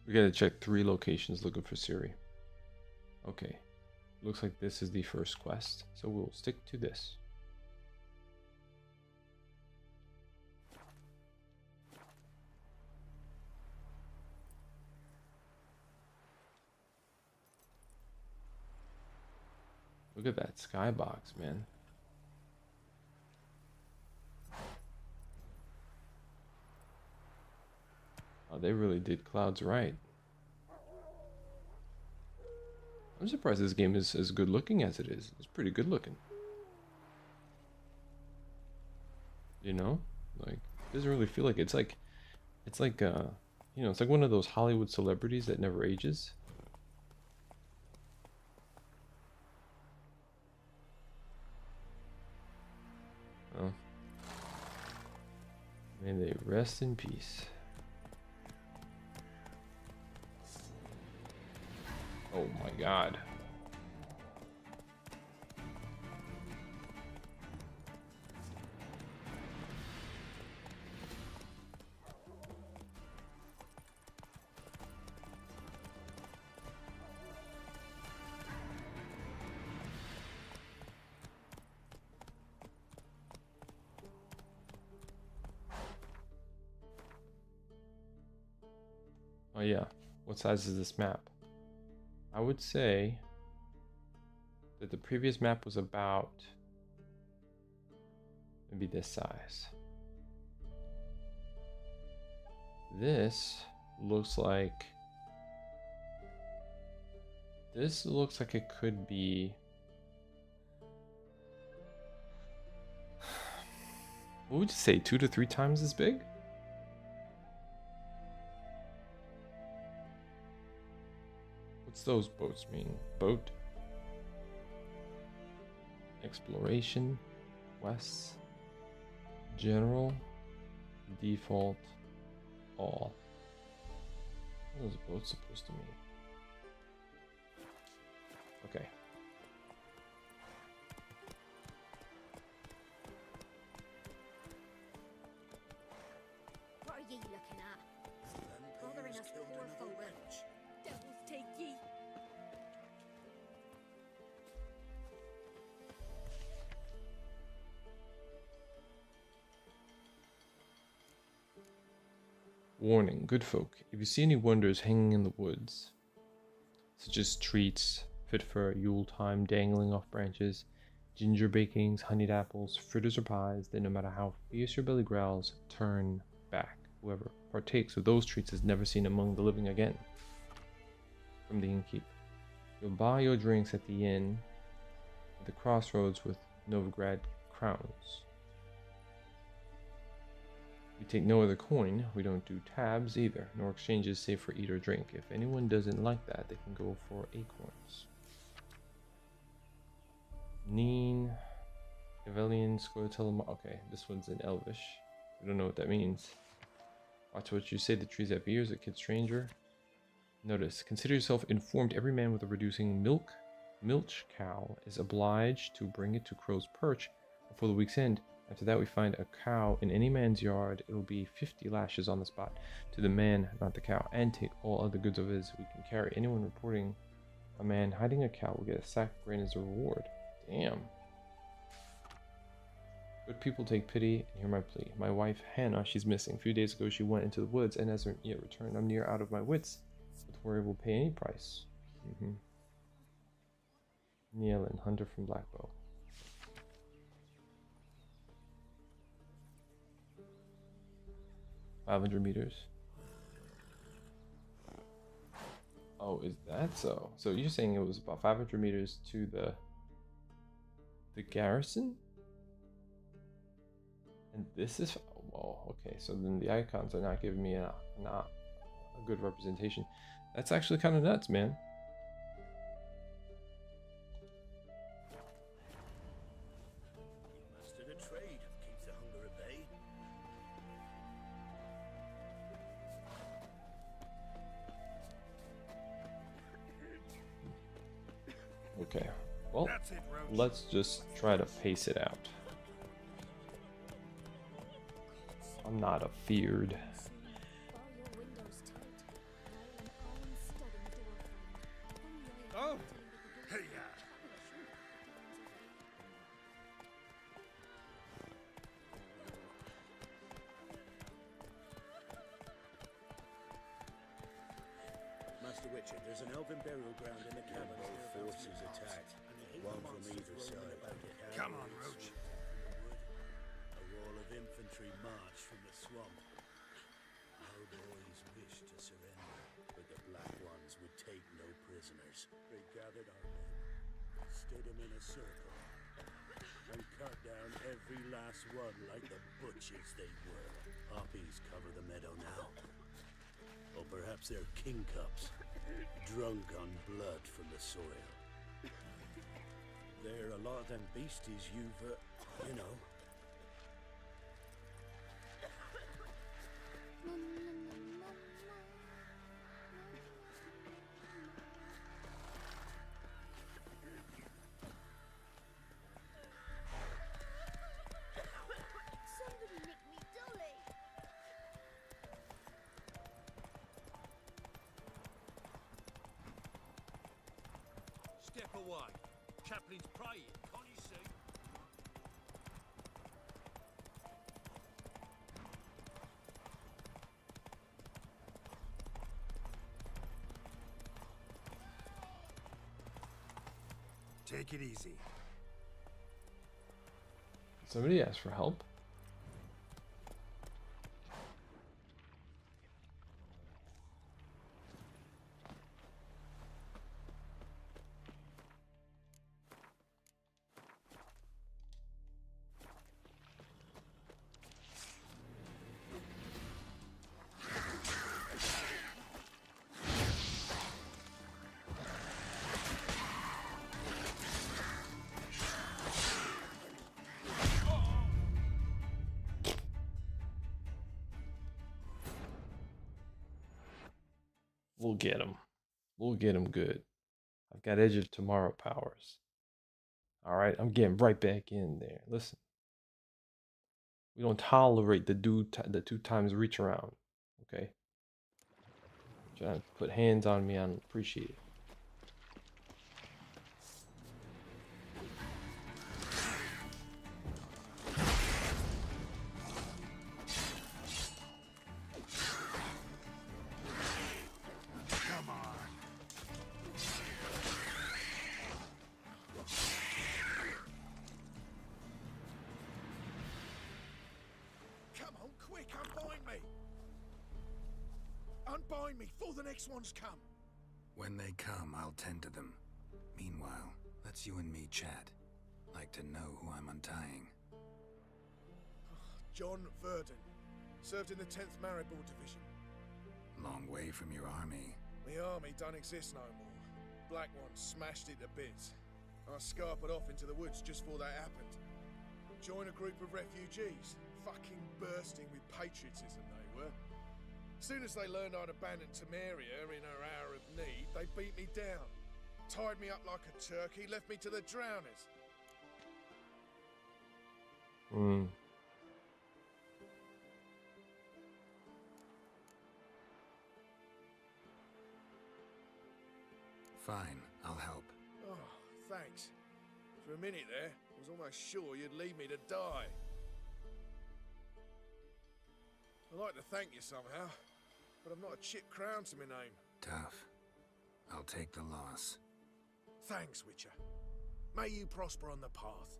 We gotta check 3 locations looking for Ciri. Okay, looks like this is the first quest, so we'll stick to this. Look at that skybox, man. Oh, they really did clouds right. I'm surprised this game is as good looking as it is. It's pretty good looking. You know? Like, it doesn't really feel like it's like you know, it's like one of those Hollywood celebrities that never ages. Oh. May they rest in peace. Oh my god. Oh yeah, what size is this map? I would say that the previous map was about maybe this size. This looks like it could be What would you say, 2 to 3 times as big? What's those boats mean? Boat? Exploration? West? General? Default? All? What are those boats supposed to mean? Okay. What are ye looking at? Bothering us poor folk. Devils take ye. Warning, good folk, if you see any wonders hanging in the woods, such as treats fit for Yule time dangling off branches, ginger bakings, honeyed apples, fritters or pies, then no matter how fierce your belly growls, turn back. Whoever partakes of those treats is never seen among the living again. From the innkeep. You'll buy your drinks at the inn at the crossroads with Nilfgaard crowns. We take no other coin. We don't do tabs either, nor exchanges save for eat or drink. If anyone doesn't like that, they can go for acorns. Neen, Evelian, Scoia'tael. Okay, this one's in Elvish. We don't know what that means. Watch what you say. The trees have ears. A kid stranger. Notice. Consider yourself informed. Every man with a reducing milch cow is obliged to bring it to Crow's Perch before the week's end. After that, we find a cow in any man's yard. It will be 50 lashes on the spot to the man, not the cow, and take all other goods of his we can carry. Anyone reporting a man hiding a cow will get a sack of grain as a reward. Damn. Good people take pity and hear my plea. My wife, Hannah, she's missing. A few days ago, she went into the woods and hasn't yet returned. I'm near out of my wits. With worry will pay any price. Nielin, hunter from Blackbow. $500 meters. Oh, is that so? So you're saying it was about 500 meters to the garrison? And this is, well, okay, so then the icons are not giving me not a good representation. That's actually kind of nuts, man. Mastered a trade, keeps the hunger at bay. Okay, well, let's just try to pace it out. I'm not afeared. Oh! Master Witcher, there's an elven burial ground in the cabin. Both forces attacked. One from either side. Come on, Roach. A wall of infantry marched from the swamp. Our boys wished to surrender, but the Black Ones would take no prisoners. They gathered our men, stood them in a circle, and cut down every last one like the butchers they were. Poppies cover the meadow now. Or perhaps they're king cups, drunk on blood from the soil. There are a lot of them beasties you've, you know. Somebody nick me dolly. Step away. Chaplin's praying, can't you see? Take it easy. Somebody asked for help. We'll get him. We'll get him good. I've got Edge of Tomorrow powers. All right, I'm getting right back in there. Listen, we don't tolerate the the 2 times reach around. Okay, trying to put hands on me, I don't appreciate it. Unbind me before the next ones come. When they come, I'll tend to them. Meanwhile, let's you and me chat. Like to know who I'm untying. John Verdon. Served in the 10th Maribor Division. Long way from your army. My army don't exist no more. Black Ones smashed it to bits. I scarpered off into the woods just before that happened. Joined a group of refugees. Fucking bursting with patriotism they were. As soon as they learned I'd abandoned Temeria in her hour of need, they beat me down. Tied me up like a turkey, left me to the drowners. Fine, I'll help. Oh, thanks. For a minute there, I was almost sure you'd leave me to die. I'd like to thank you somehow, but I've not a chip crown to my name. Tough. I'll take the loss. Thanks, Witcher. May you prosper on the path.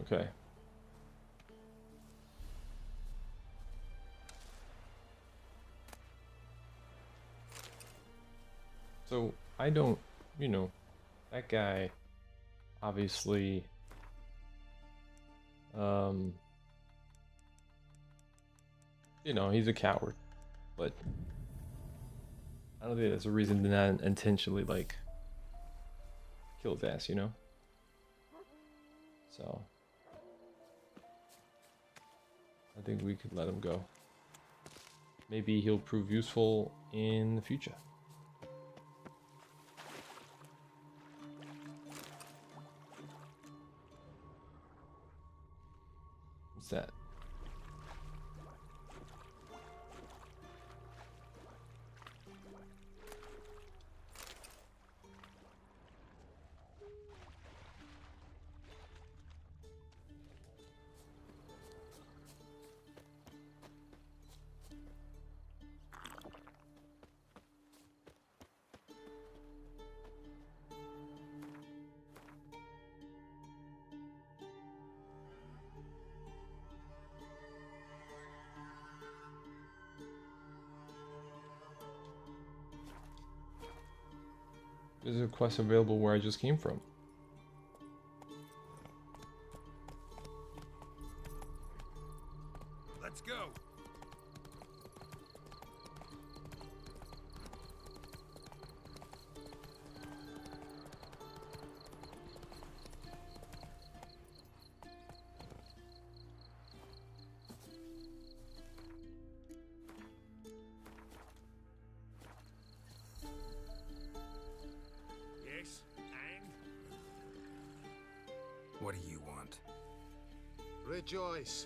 Okay. So, I don't, that guy, obviously, he's a coward, but I don't think that's a reason to not intentionally, kill his ass, So, I think we could let him go. Maybe he'll prove useful in the future. What's that? There's a quest available where I just came from. Let's go. What do you want? Rejoice,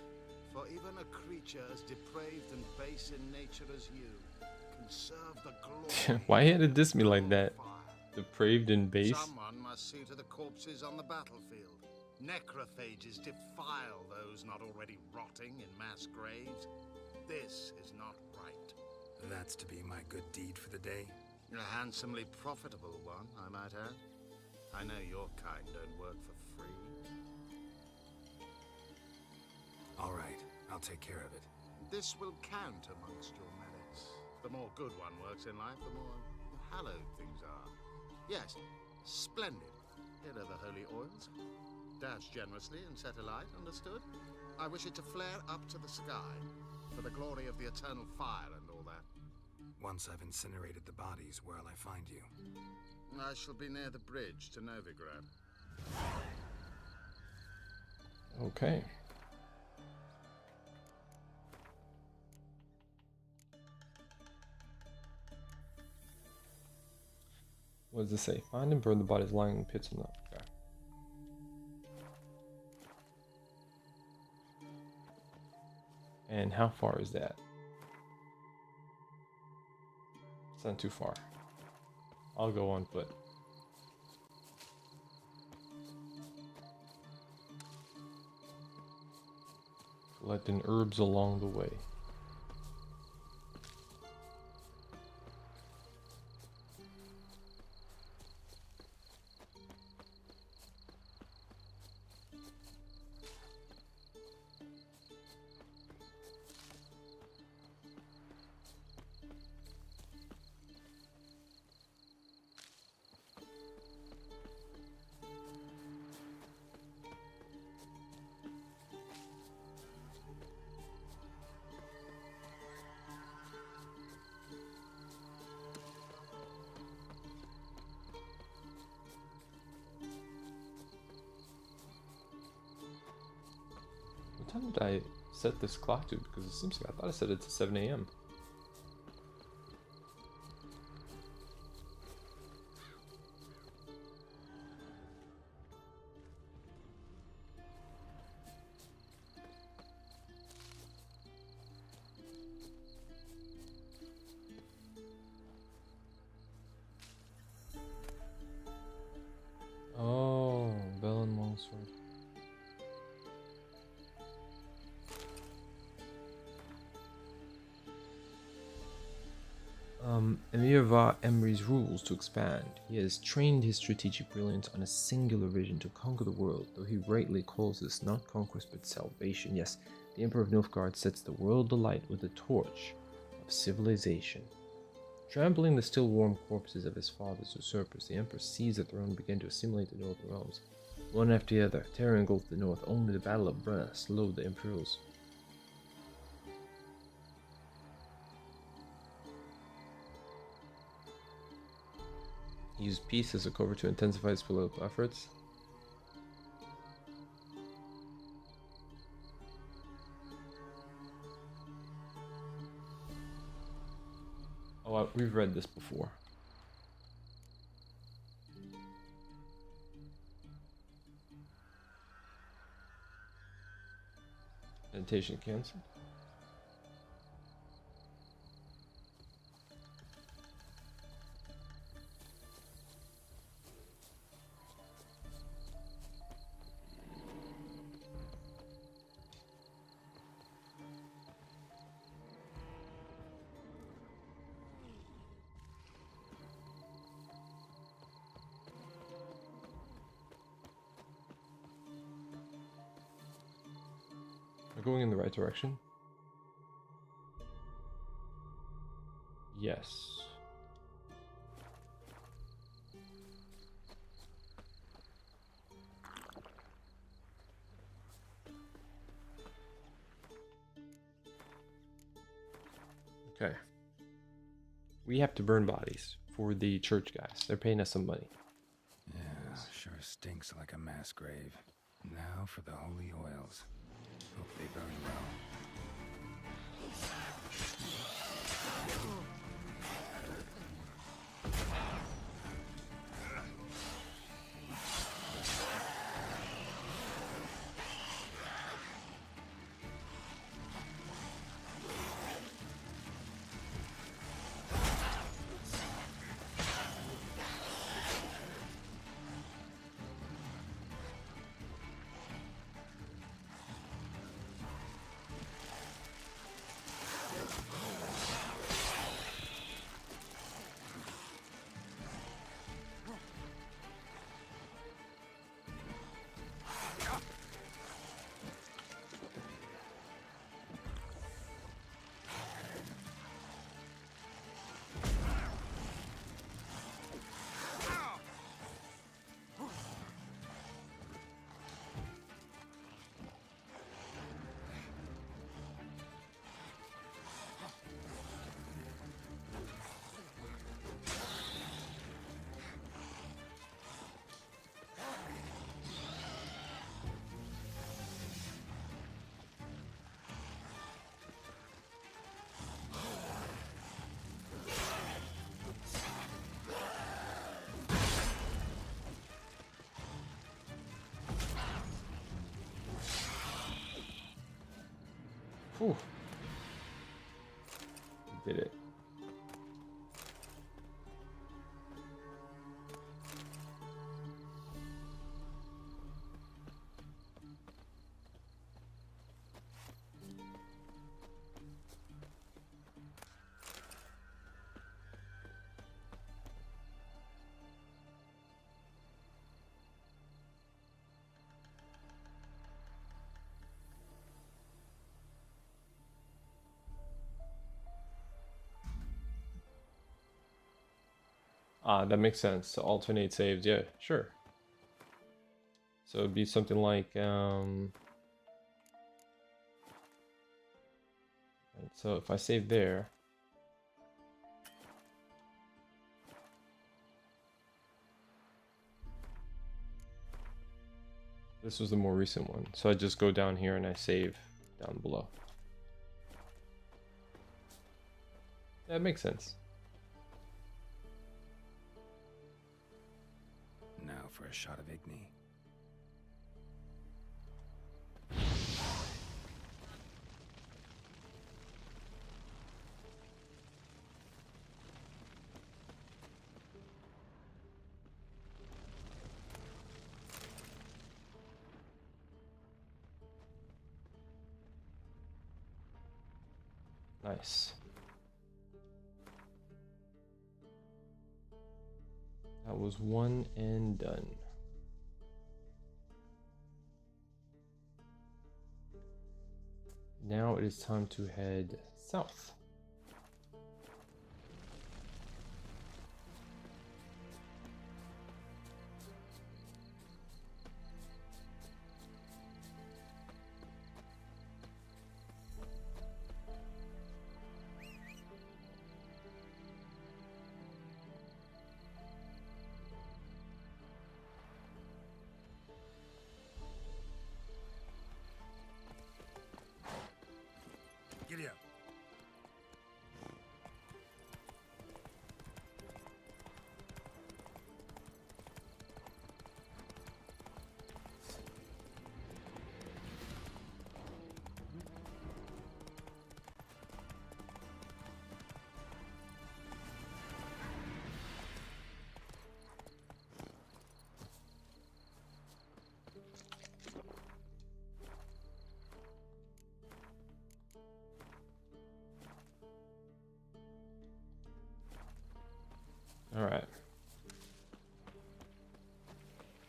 for even a creature as depraved and base in nature as you can serve the glory. Why had it diss me like that? Depraved and base? Someone must see to the corpses on the battlefield. Necrophages defile those not already rotting in mass graves. This is not right. That's to be my good deed for the day? A handsomely profitable one, I might add. I know your kind don't work for free. All right, I'll take care of it. This will count amongst your merits. The more good one works in life, the more hallowed things are. Yes, splendid. Here are the holy oils. Dash generously and set alight, understood? I wish it to flare up to the sky, for the glory of the eternal fire and all that. Once I've incinerated the bodies, where'll I find you? I shall be near the bridge to Novigrad. Okay. What does it say? Find and burn the bodies lying in pits on the... Okay. And how far is that? It's not too far. I'll go on foot. Collecting herbs along the way. What time did I set this clock to? Because it seems like I thought I set it to 7 a.m. Oh, bell and longsword. Emir va Emre's rules to expand. He has trained his strategic brilliance on a singular vision to conquer the world, though he rightly calls this not conquest but salvation. Yes, the Emperor of Nilfgard sets the world alight with the torch of civilization. Trampling the still warm corpses of his father's usurpers, the Emperor seized the throne and began to assimilate the northern realms. One after the other, terror engulfed the north. Only the Battle of Brenna slowed the Imperials. He used peace as a cover to intensify his political efforts. Oh, we've read this before. Meditation canceled. We're going in the right direction. Yes. Okay. We have to burn bodies for the church guys. They're paying us some money. Yeah, sure stinks like a mass grave. Now for the holy oils. Hope they burn well. Whew. Did it. Ah, that makes sense. To alternate saves, yeah, sure. So it'd be something like, right, so if I save there, this was the more recent one. So I just go down here and I save down below. That makes sense. Now for a shot of Igni. Nice. That was one and done. Now it is time to head south. Giddy up. All right.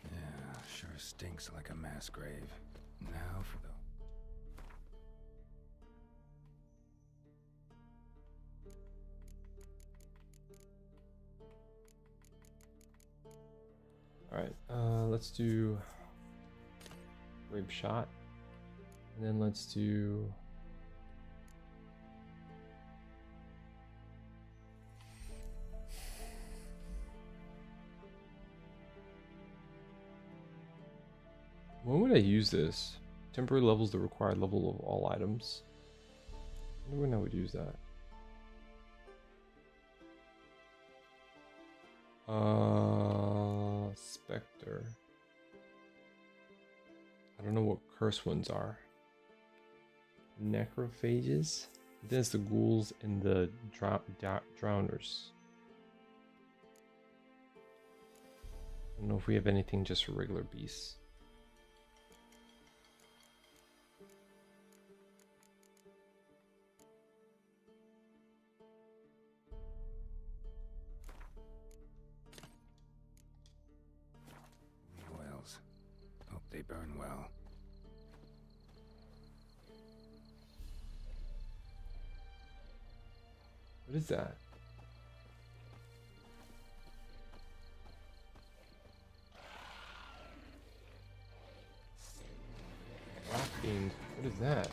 Yeah, sure stinks like a mass grave. Now for the... All right. Let's do grape shot, and then let's do. When would I use this? Temporary levels the required level of all items. I wonder when I would use that. Spectre. I don't know what curse ones are. Necrophages? That's the ghouls and the drowners. I don't know if we have anything just for regular beasts. oils. Hope they burn well. What is that? Rock fiend. What is that?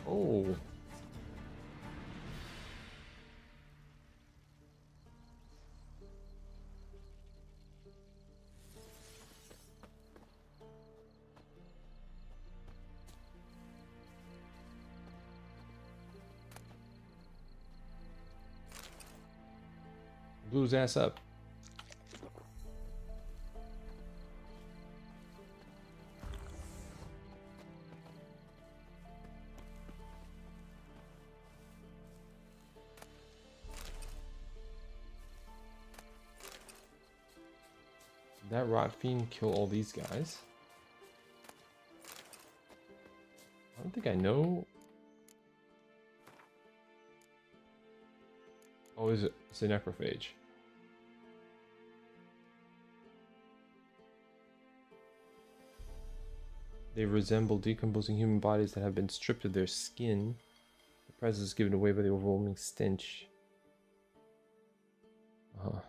Oh. Blew his ass up. Did that rot fiend kill all these guys? I don't think I know. Oh, is it? It's a necrophage. They resemble decomposing human bodies that have been stripped of their skin. The presence is given away by the overwhelming stench. Uh-huh.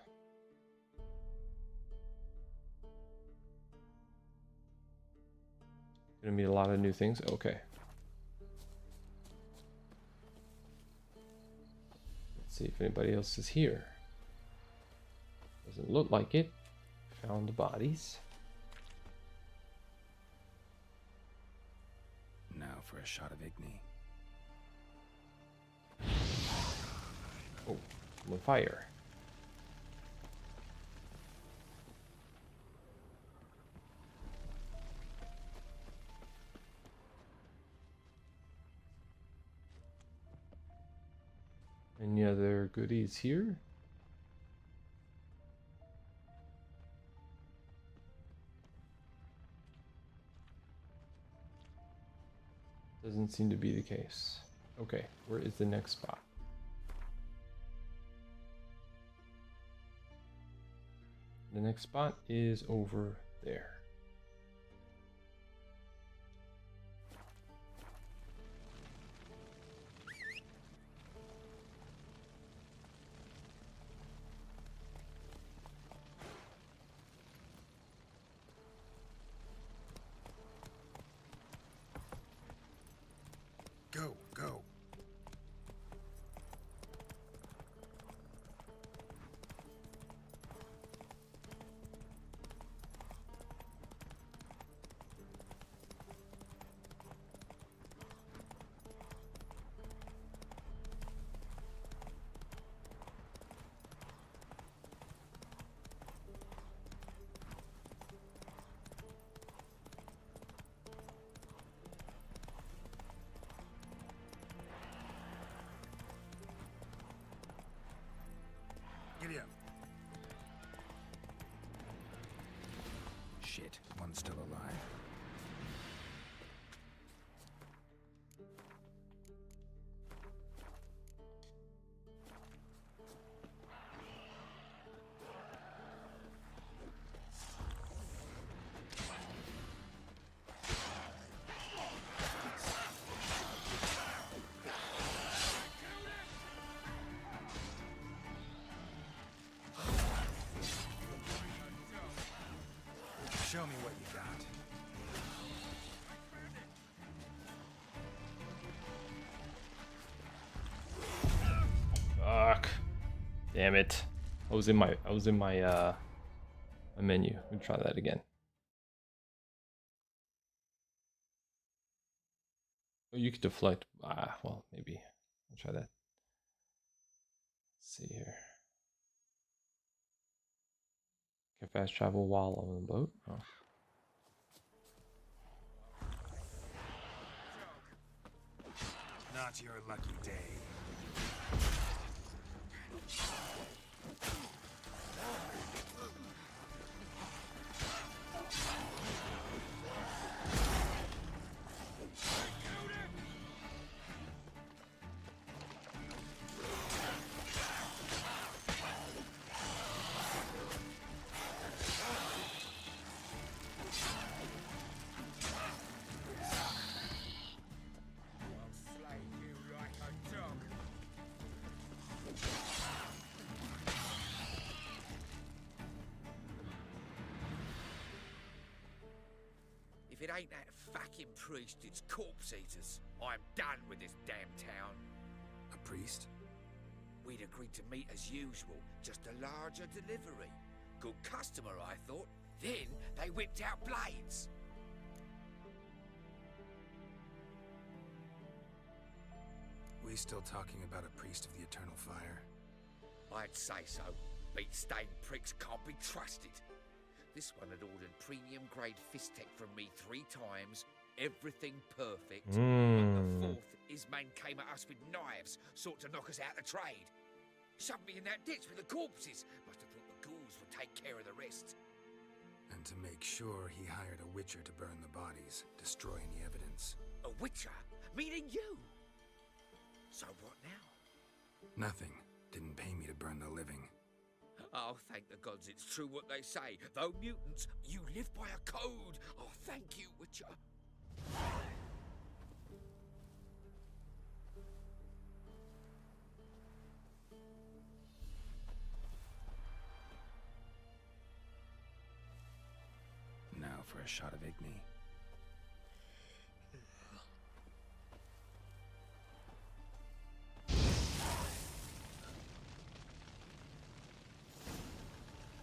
Gonna meet a lot of new things. Okay. Let's see if anybody else is here. Doesn't look like it. Found the bodies. Now for a shot of Igni. Oh, I'm on fire. Any other goodies here? Doesn't seem to be the case. Okay, where is the next spot? The next spot is over there. Go, go. Giddy up. Shit, one's still alive. Show me what you got. Fuck. Damn it. I was in my my menu. We'll try that again. Oh, you could deflect. Well, maybe. I'll try that. Let's see here. Can fast travel while on the boat? Oh. Not your lucky day. If it ain't that fucking priest, it's corpse eaters. I'm done with this damn town. A priest? We'd agreed to meet as usual, just a larger delivery. Good customer, I thought. Then they whipped out blades. We still talking about a priest of the eternal fire? I'd say so. Beat-stained pricks can't be trusted. This one had ordered premium-grade fist tech from me 3 times, everything perfect. But the 4th, his man came at us with knives, sought to knock us out of trade. Shoved me in that ditch with the corpses. Must have thought the ghouls would take care of the rest. And to make sure, he hired a witcher to burn the bodies, destroy any evidence. A witcher? Meaning you? So what now? Nothing. Didn't pay me to burn the living. Oh, thank the gods it's true what they say. Though mutants, you live by a code. Oh, thank you, Witcher. Now for a shot of Igni.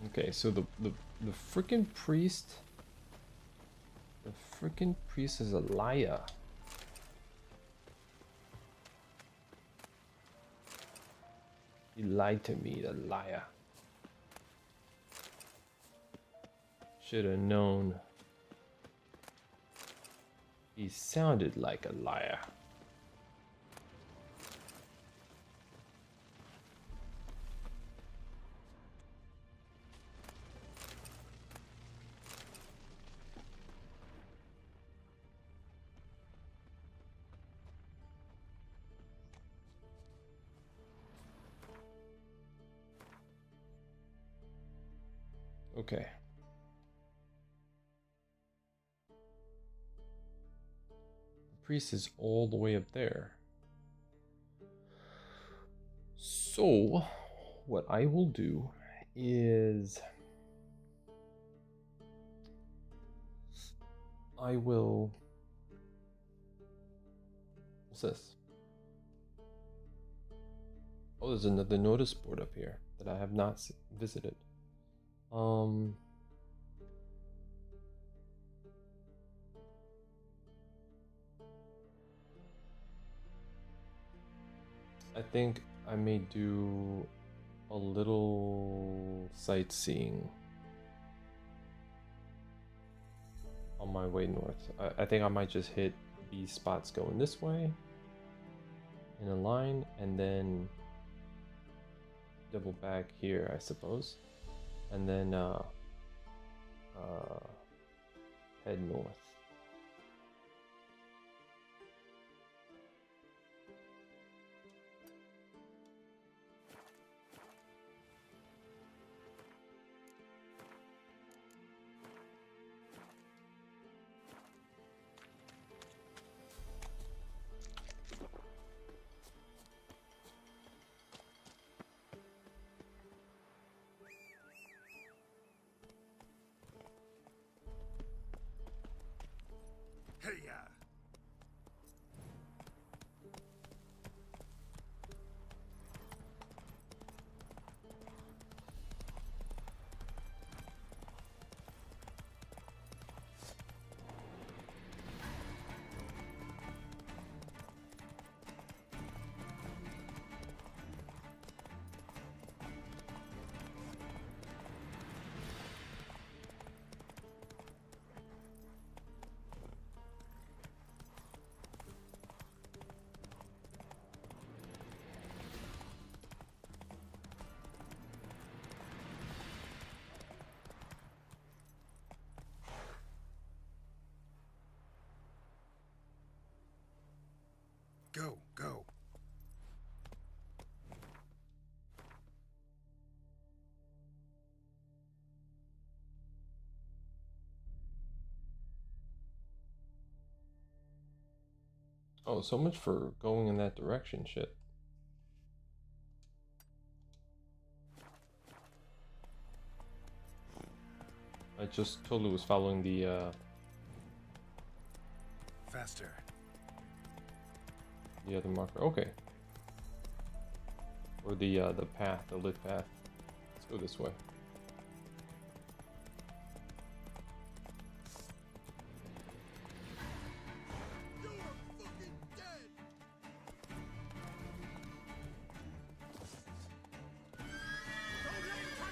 Okay, so the frickin' priest, is a liar. He lied to me, the liar. Should have known. He sounded like a liar. Okay. The priest is all the way up there. So, what I will do is I will... What's this? Oh, there's another notice board up here that I have not visited. I think I may do a little sightseeing on my way north. I think I might just hit these spots going this way in a line and then double back here, I suppose. And then head north. Hey-ya! Go, go. Oh, so much for going in that direction, shit. I just totally was following the Faster. the other marker. Okay. Or the path, the lit path. Let's go this way. Don't let him touch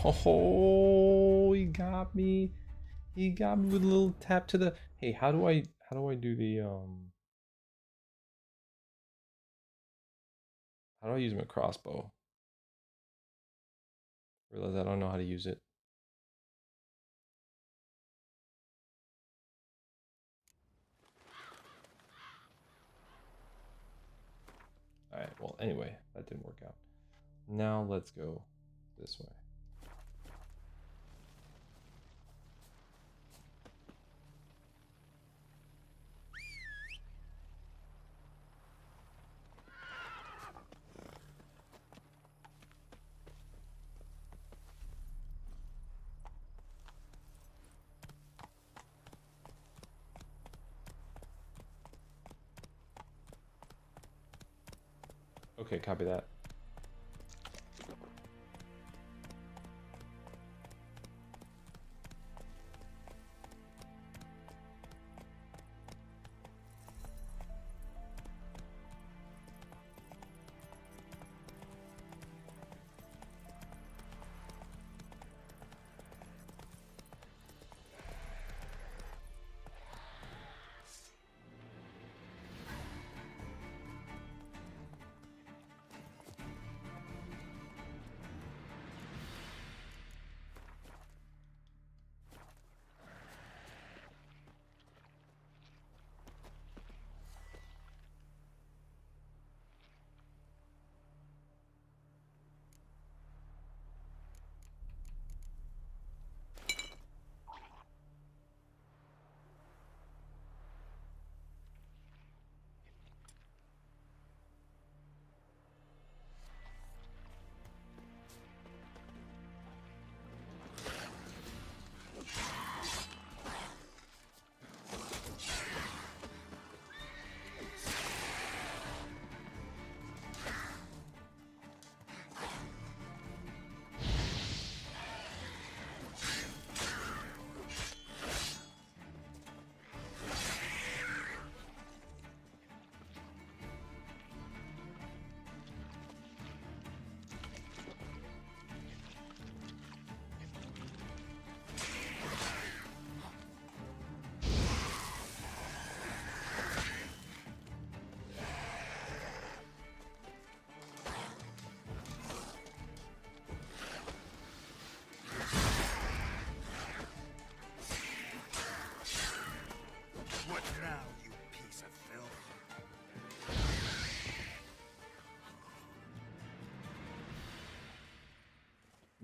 Oh, he got me. He got me with a little tap to the. Hey, how do I do the How do I use my crossbow? Realize I don't know how to use it. Alright, well, anyway, that didn't work out. Now let's go this way. Okay, copy that.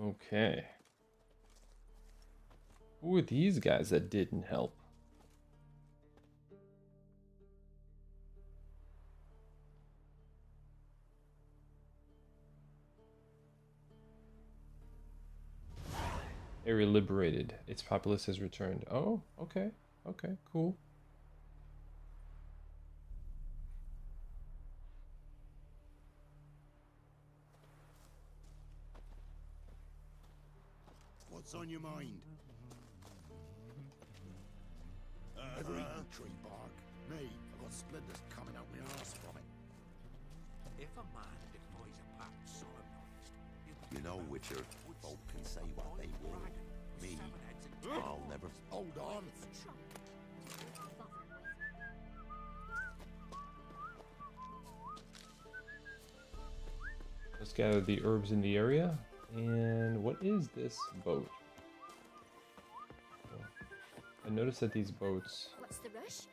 Okay. Who are these guys that didn't help? Area liberated. Its populace has returned. Oh, okay. Okay, cool. What's on your mind? Ever eaten tree bark? Me, I've got splinters coming out my arse from it. If a man defies a pact solemnized, You know, Witcher, folk can say what they will. Me, I'll never... Hold on! Let's gather the herbs in the area. And what is this boat? Oh, I noticed that these boats... What's the rush?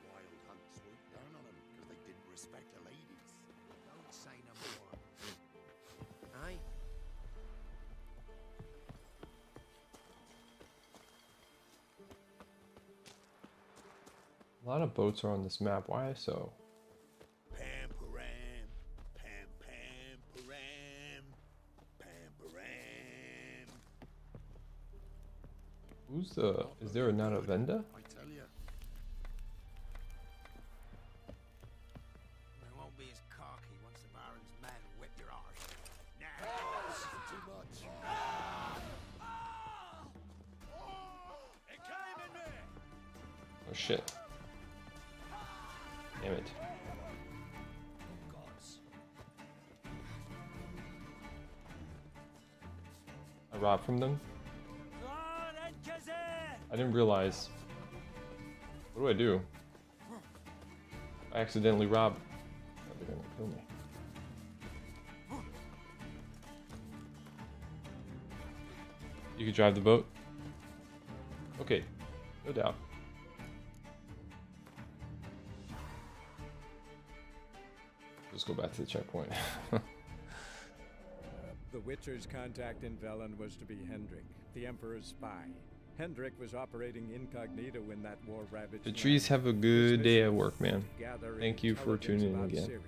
Wild hunt swooped down on them because they didn't respect the ladies. don't say no more. Aye? A lot of boats are on this map. Why so? Pam-param, pam-pam-param, pam-param. Who's the... Is there not a Venda? I tell you. We won't be as cocky once the Baron's men whip your arse. Too much. It came in there! Oh shit. Damn it. God's rob from them? I didn't realize. What do I do? I accidentally rob. Oh, they're gonna kill me. You could drive the boat? Okay, no doubt. Let's go back to the checkpoint. The Witcher's contact in Velen was to be Hendrik, the Emperor's spy. Hendrik was operating incognito when that war ravaged. The trees have a good day at work, man. Thank you for tuning in again. Ciri.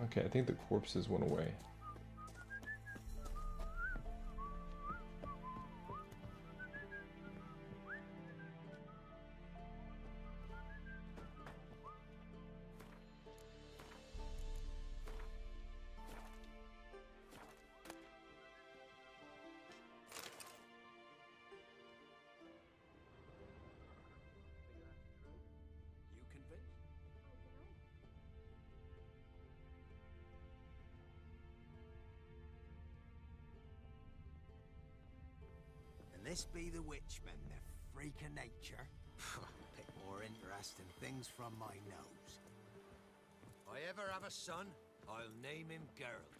Okay, I think the corpses went away. This be the Witchman, the freak of nature? Pick more interesting things from my nose. If I ever have a son, I'll name him Geralt.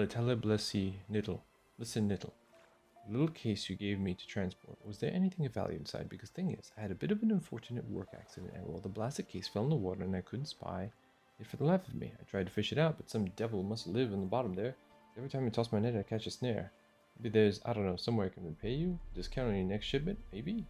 Tele blessi Niddle. Listen, Niddle. The little case you gave me to transport, was there anything of value inside? Because thing is, I had a bit of an unfortunate work accident, and well, the blasted case fell in the water and I couldn't spy it for the life of me. I tried to fish it out, but some devil must live in the bottom there. Every time I toss my net, I catch a snare. Maybe there's, I don't know, somewhere I can repay you? Discount on your next shipment? Maybe?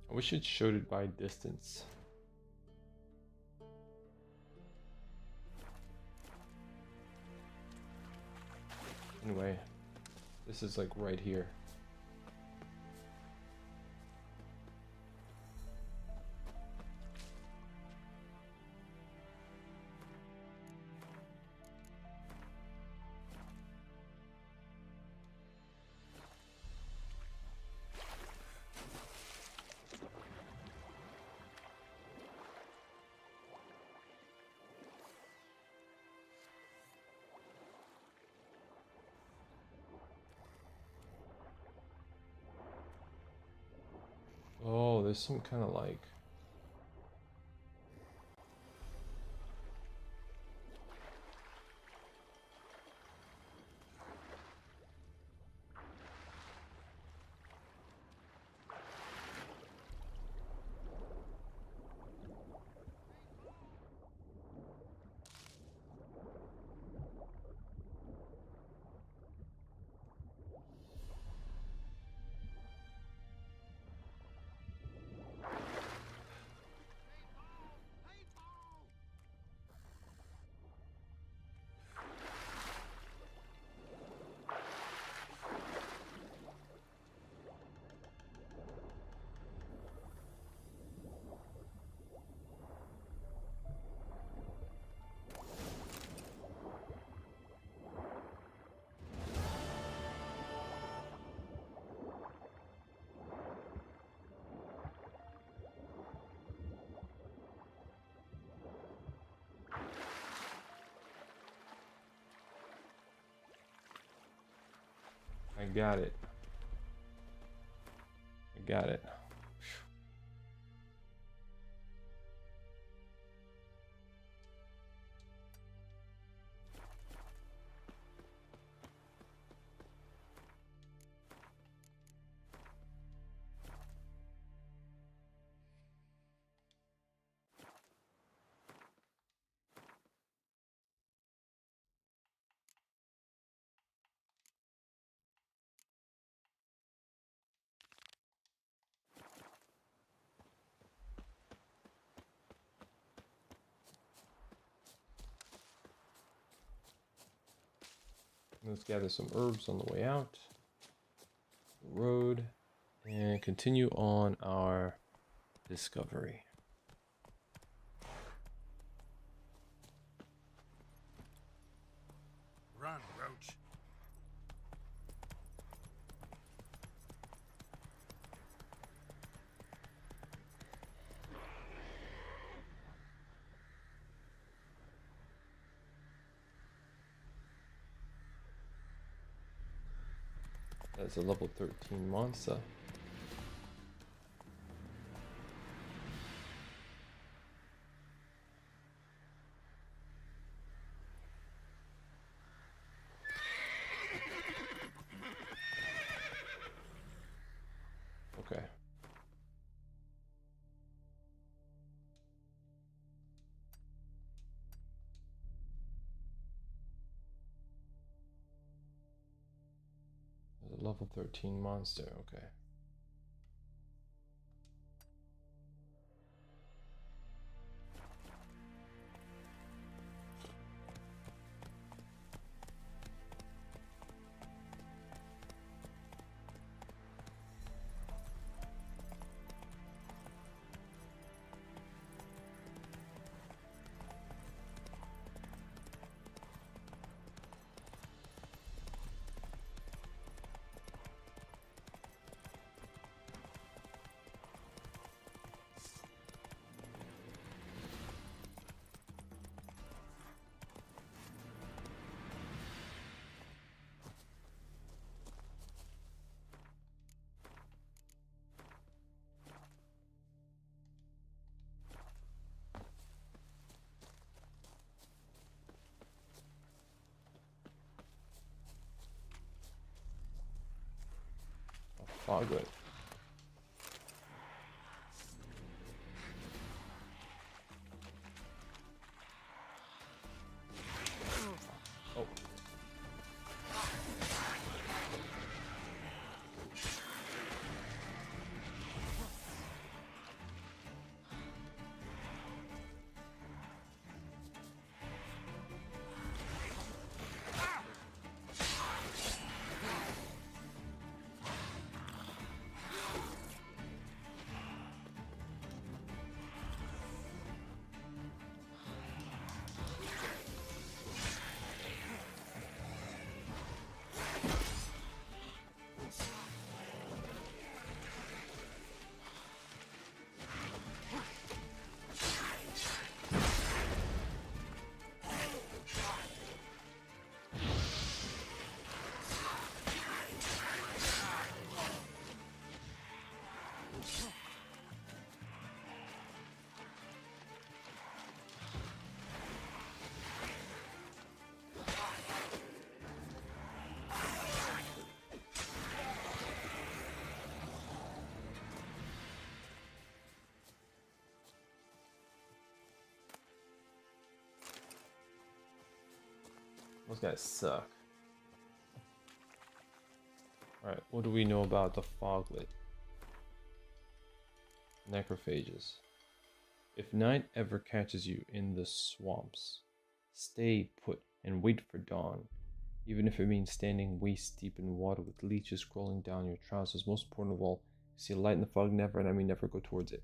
I wish it showed it by distance. Anyway, this is like right here. there's some kind of like... I got it. I got it. Let's gather some herbs on the way out. Road. And continue on our discovery. Run, Roach. That's a level 13 monster. Okay. There's a level 13 monster, okay. Foglet. Oh. guys suck. Alright, what do we know about the foglet? Necrophages. If night ever catches you in the swamps, stay put and wait for dawn. Even if it means standing waist deep in water with leeches crawling down your trousers. Most important of all, you see a light in the fog, never, and I mean never, go towards it.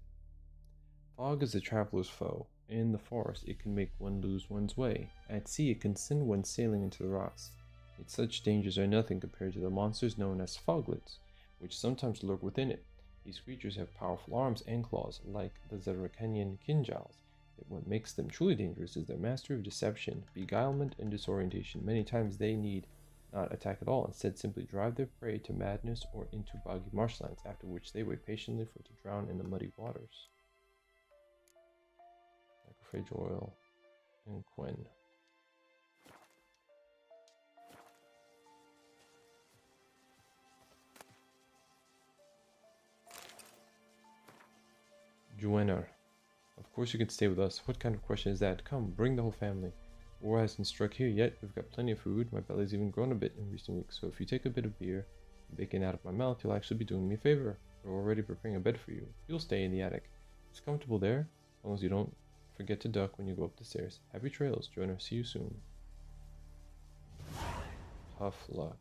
Fog is the traveler's foe. In the forest, it can make one lose one's way. At sea, it can send one sailing into the rocks. Yet such dangers are nothing compared to the monsters known as foglets, which sometimes lurk within it. These creatures have powerful arms and claws, like the Zerrikanian Kinjals. Yet what makes them truly dangerous is their mastery of deception, beguilement, and disorientation. Many times they need not attack at all, instead simply drive their prey to madness or into boggy marshlands, after which they wait patiently for it to drown in the muddy waters. Necrophage oil and Quen. Juenar. Of course you can stay with us. What kind of question is that? Come, bring the whole family. War hasn't struck here yet. We've got plenty of food. My belly's even grown a bit in recent weeks, so if you take a bit of beer and bacon out of my mouth, you'll actually be doing me a favor. We're already preparing a bed for you. You'll stay in the attic. It's comfortable there, as long as you don't forget to duck when you go up the stairs. Happy trails, Juenar. See you soon. Tough luck.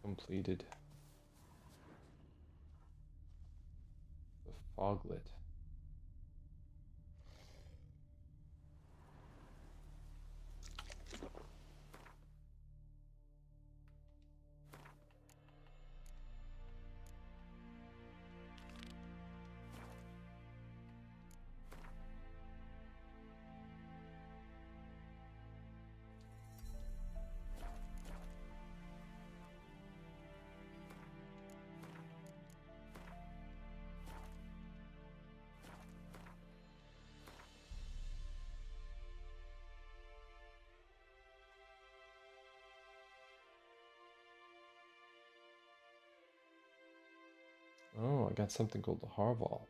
Completed. The foglet. Oh, I got something called the Harval.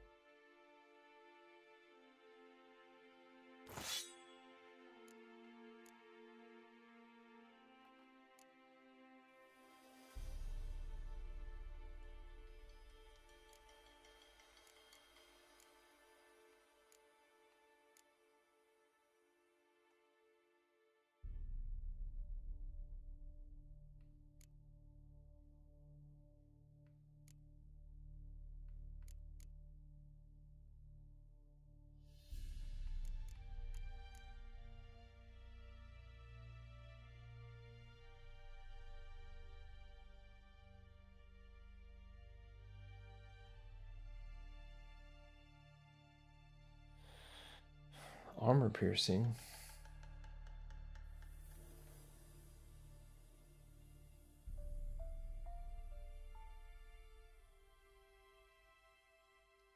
Armor piercing.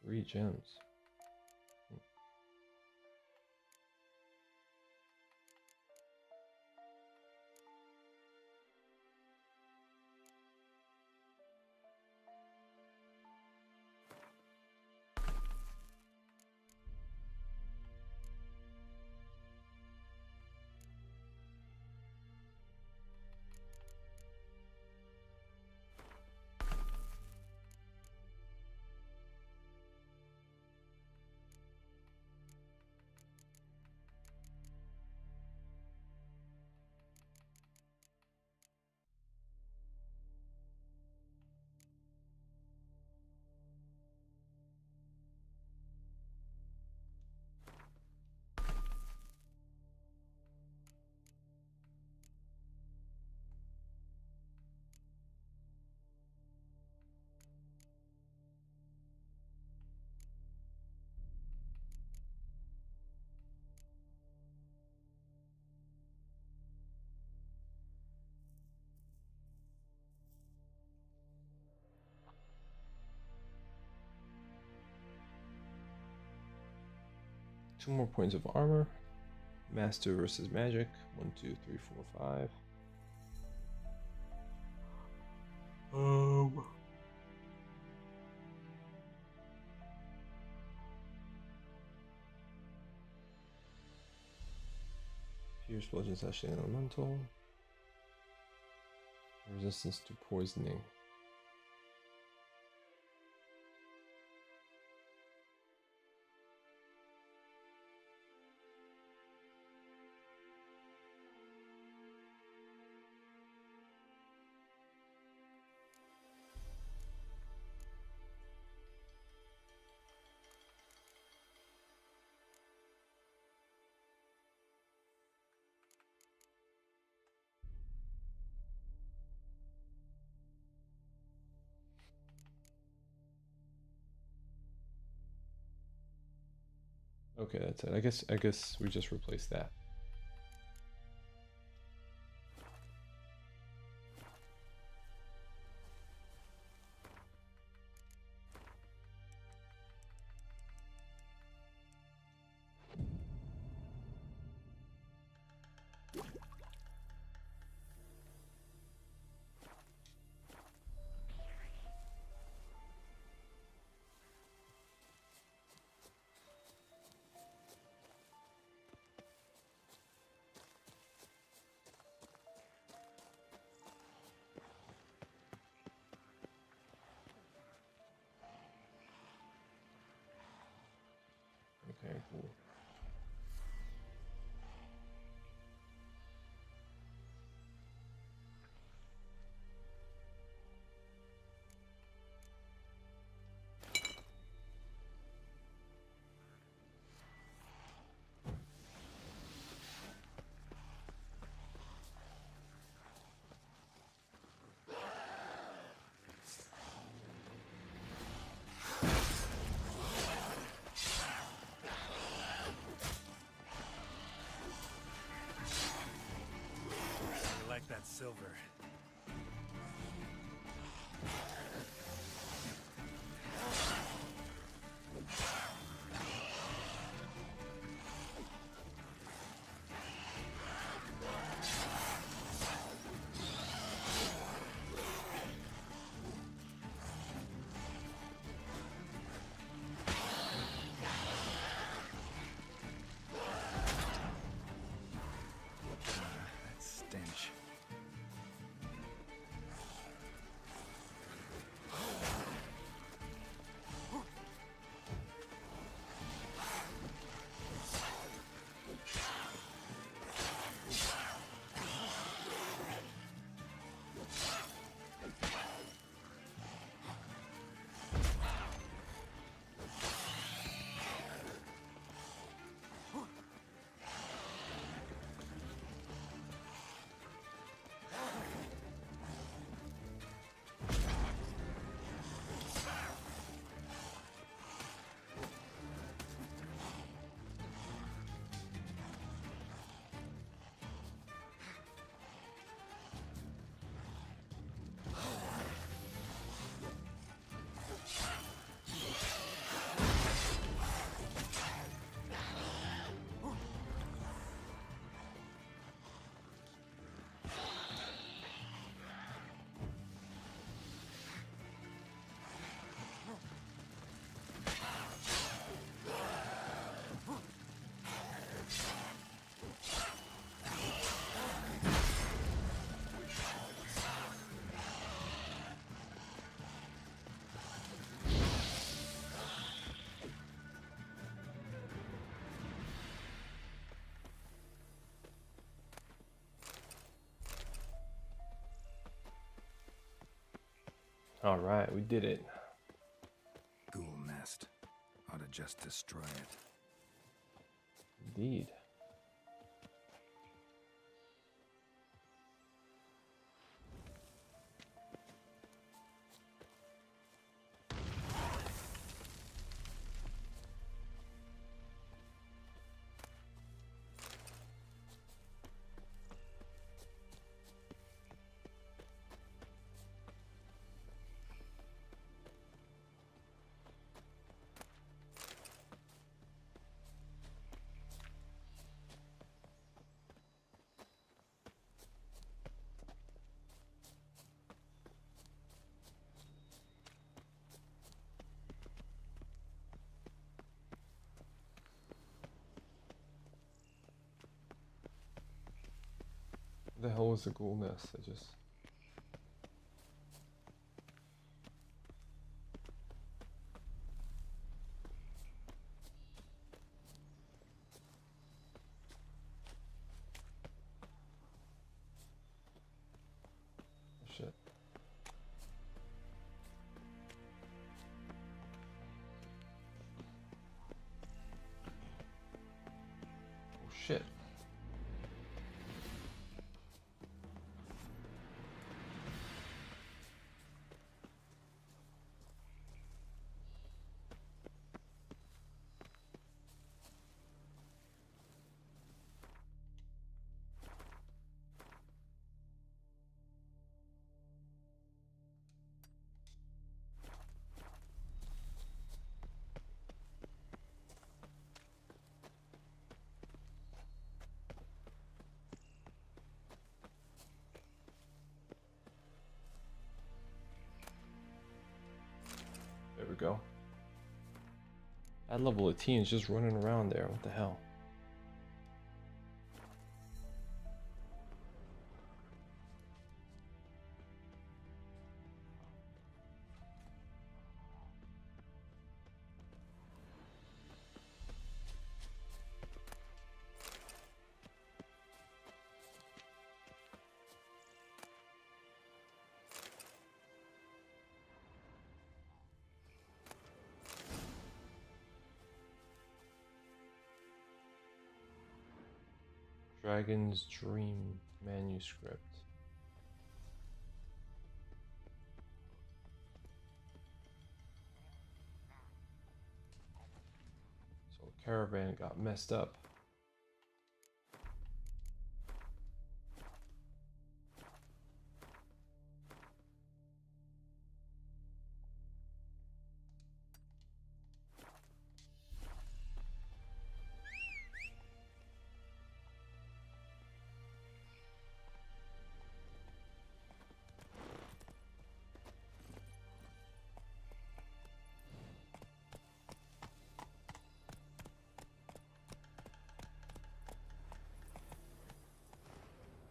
Three gems. Two more points of armor. Master versus magic. 1, 2, 3, 4, 5. Fear explosion slash elemental. Resistance to poisoning. Okay, that's it. I guess we just replace that. Okay, cool. I like that silver. That stench. All right, we did it. Ghoul nest. Ought to just destroy it. Indeed. What the hell was the ghoul nest? I just... Shit. Oh shit. There we go. That level of teens just running around there. What the hell? Dragon's Dream manuscript. So caravan got messed up.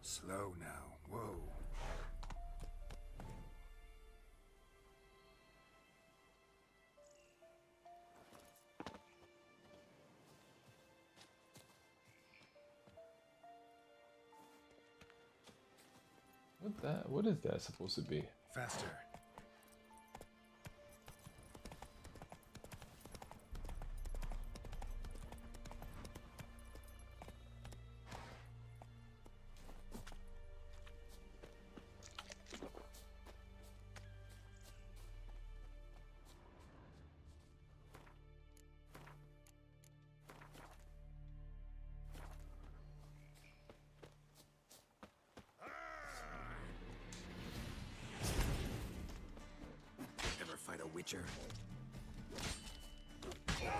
Slow now. Whoa. What is that supposed to be? Faster. Ever fight a witcher? Get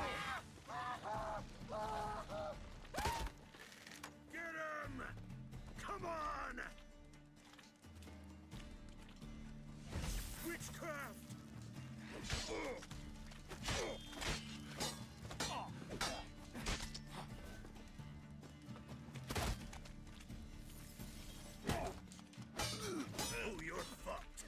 him! Come on! Witchcraft! Oh, you're fucked.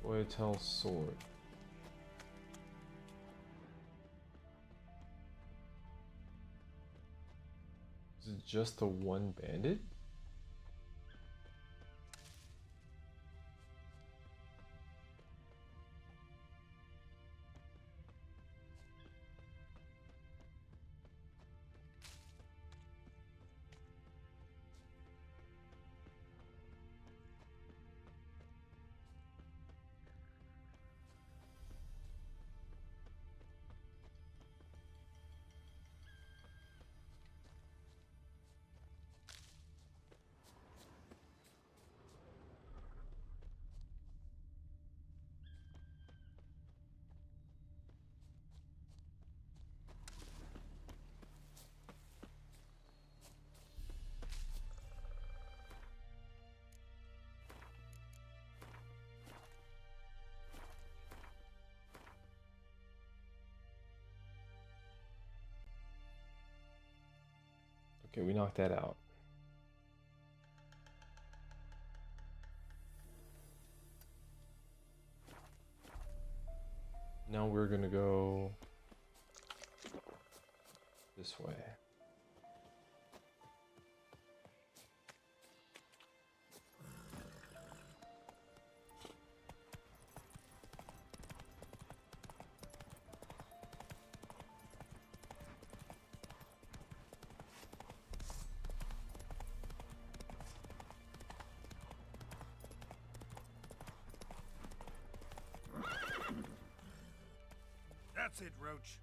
Scoia'tael sword. Is it just the one bandit? Okay, we knocked that out. Now we're gonna go this way. That's it, Roach.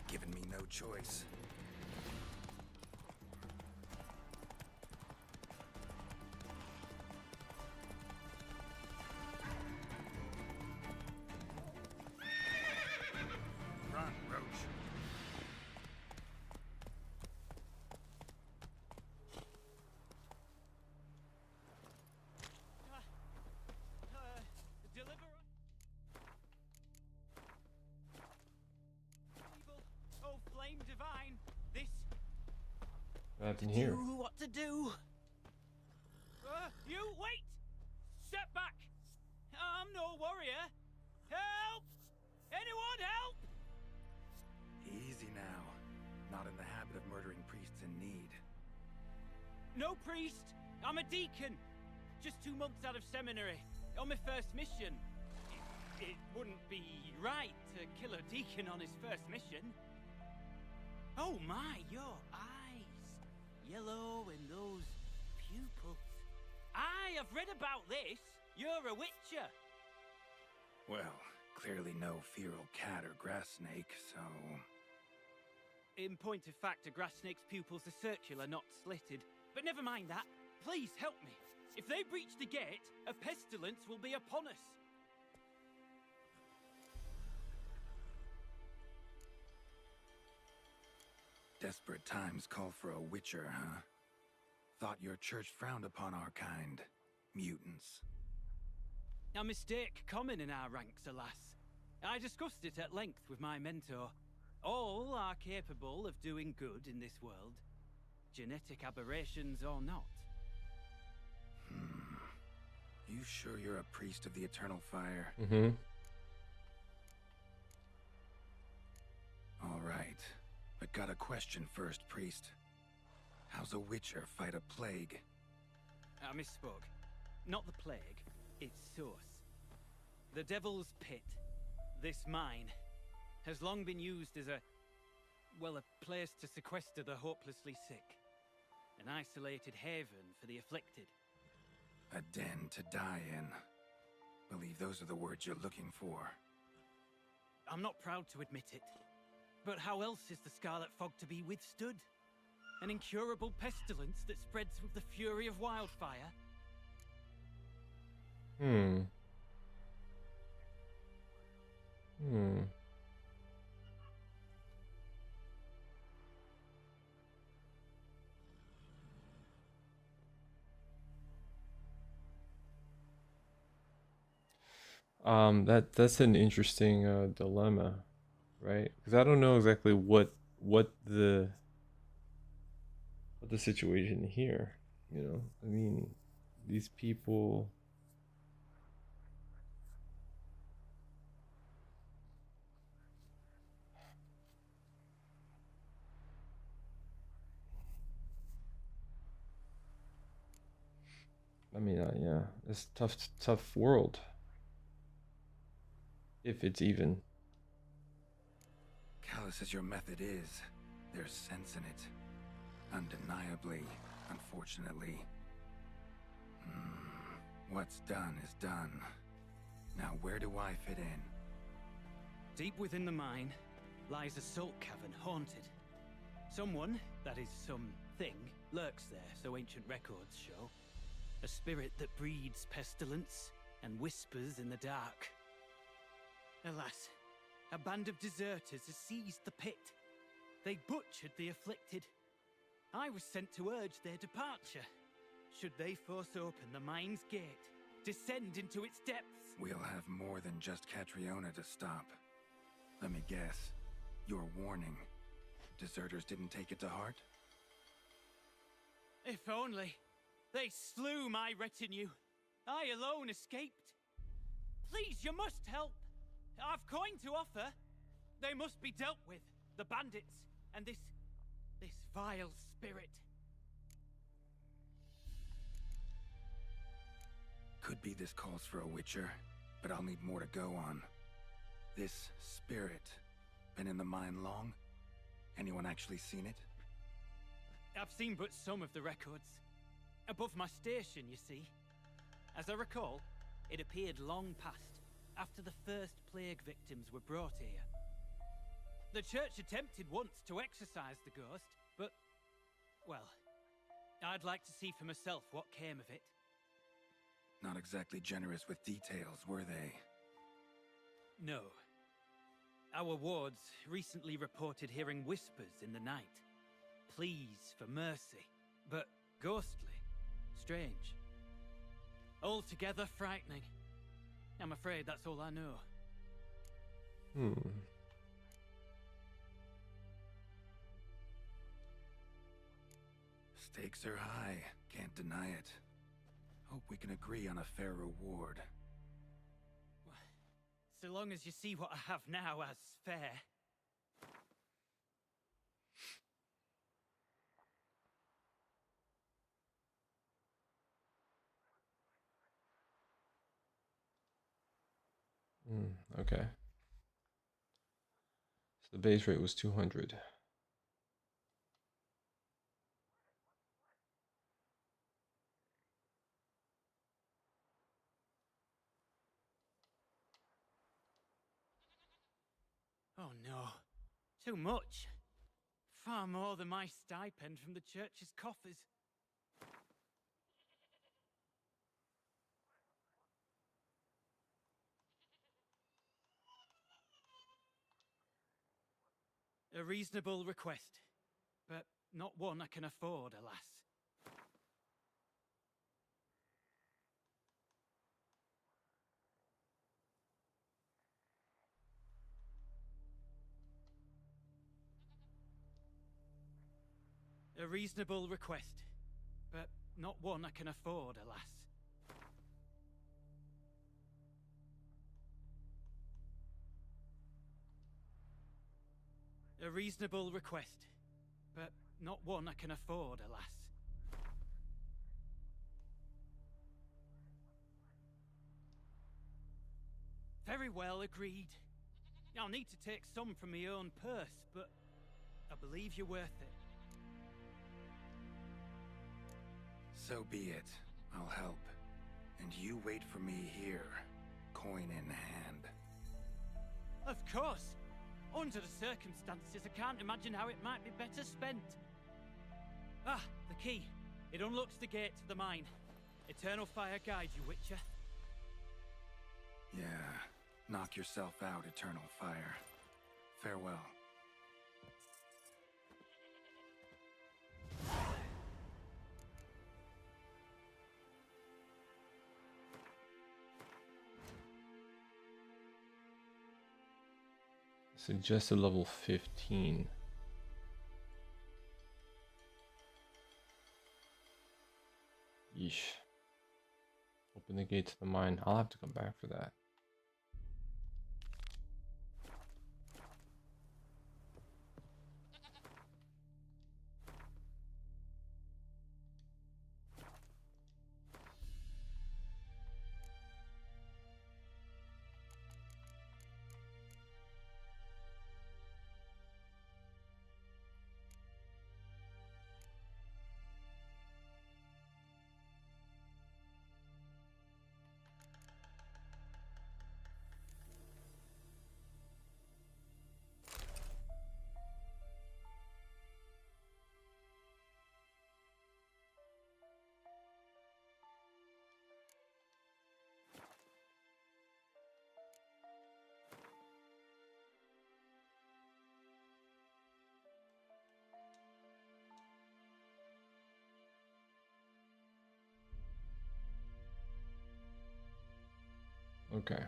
Giving me no choice. Run, Roach. Deliverer. Evil. Oh, flame divine. This. What happened here? Do what to do. You wait. Step back. I'm no warrior. Help! Anyone help? Easy now. Not in the habit of murdering priests in need. No priest. I'm a deacon. Just 2 months out of seminary. On my first mission. It wouldn't be right to kill a deacon on his first mission. Oh my, your eyes. Yellow and those pupils. I have read about this. You're a witcher. Well, clearly no feral cat or grass snake, so... In point of fact, a grass snake's pupils are circular, not slitted. But never mind that. Please help me. If they breach the gate, a pestilence will be upon us. Desperate times call for a witcher, huh? Thought your church frowned upon our kind. Mutants. A mistake common in our ranks, alas. I discussed it at length with my mentor. All are capable of doing good in this world. Genetic aberrations or not. You sure you're a priest of the eternal fire? Mm-hmm. All right. But got a question first, priest. How's a witcher fight a plague? I misspoke. Not the plague, its source. The Devil's Pit, this mine, has long been used as a place to sequester the hopelessly sick. An isolated haven for the afflicted. A den to die in. Believe those are the words you're looking for. I'm not proud to admit it. But how else is the Scarlet Fog to be withstood? An incurable pestilence that spreads with the fury of wildfire? That's an interesting dilemma, right? Because I don't know exactly what the situation here. You know, I mean, these people. I mean, yeah, it's tough world. If it's even. Callous as your method is, there's sense in it. Undeniably, unfortunately. What's done is done. Now where do I fit in? Deep within the mine lies a salt cavern haunted. Someone, that is something, lurks there, so ancient records show. A spirit that breeds pestilence and whispers in the dark. Alas, a band of deserters has seized the pit. They butchered the afflicted. I was sent to urge their departure. Should they force open the mine's gate, descend into its depths? We'll have more than just Catriona to stop. Let me guess. Your warning. Deserters didn't take it to heart? If only. They slew my retinue. I alone escaped. Please, you must help. I've coin to offer. They must be dealt with. The bandits and this vile spirit. Could be this calls for a witcher, but I'll need more to go on. This spirit, been in the mine long? Anyone actually seen it? I've seen but some of the records. Above my station, you see. As I recall, it appeared long past, after the first plague victims were brought here. The church attempted once to exorcise the ghost, but, well, I'd like to see for myself what came of it. Not exactly generous with details, were they? No. Our wards recently reported hearing whispers in the night. Pleas for mercy, but ghostly, strange. Altogether frightening. I'm afraid that's all I know. Stakes are high, can't deny it. Hope we can agree on a fair reward. So long as you see what I have now as fair. Okay. So the base rate was 200. Oh no, too much. Far more than my stipend from the church's coffers. A reasonable request, but not one I can afford, alas. A reasonable request, but not one I can afford, alas. A reasonable request, but not one I can afford, alas. Very well, agreed. I'll need to take some from my own purse, but I believe you're worth it. So be it. I'll help. And you wait for me here, coin in hand. Of course! Under the circumstances, I can't imagine how it might be better spent. Ah, the key. It unlocks the gate to the mine. Eternal fire guide you, Witcher. Yeah. Knock yourself out, Eternal Fire. Farewell. Suggested level 15. Yeesh. Open the gate to the mine. I'll have to come back for that. Okay.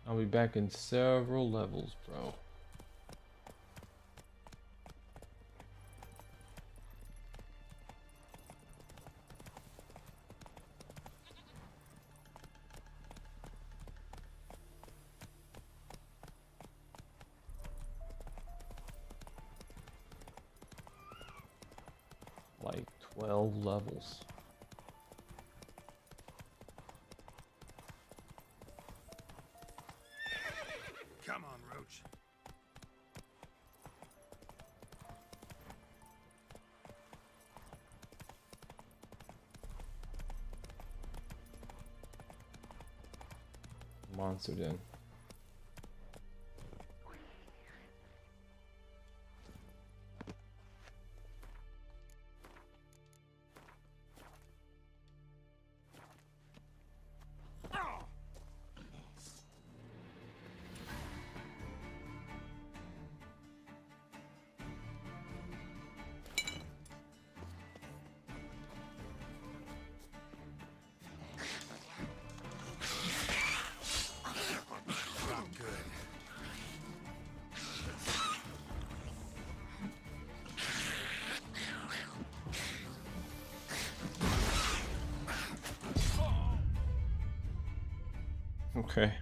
I'll be back in several levels, bro. Like 12 levels. Come on, Roach. Monster Den. Okay.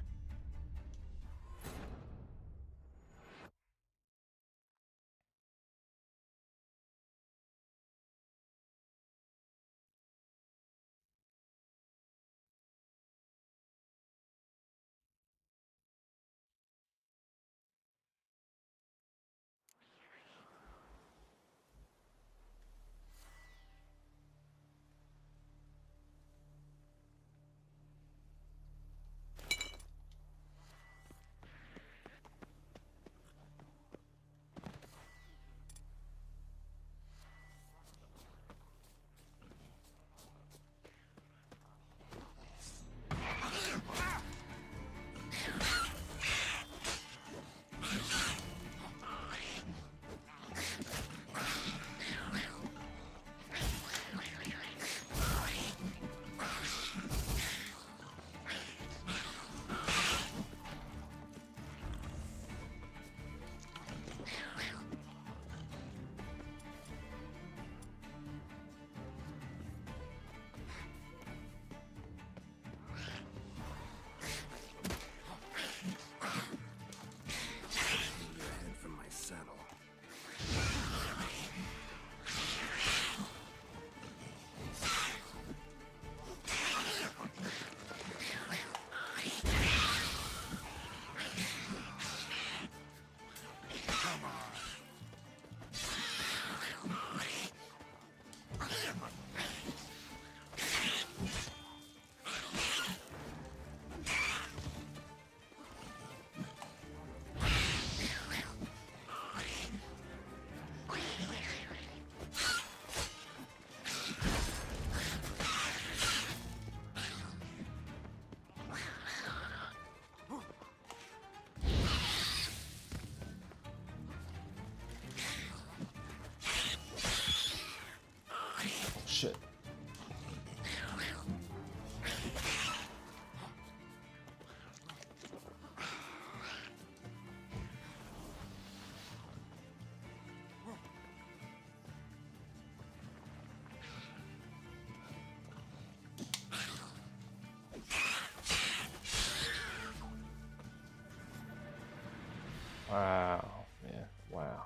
Wow, man, wow.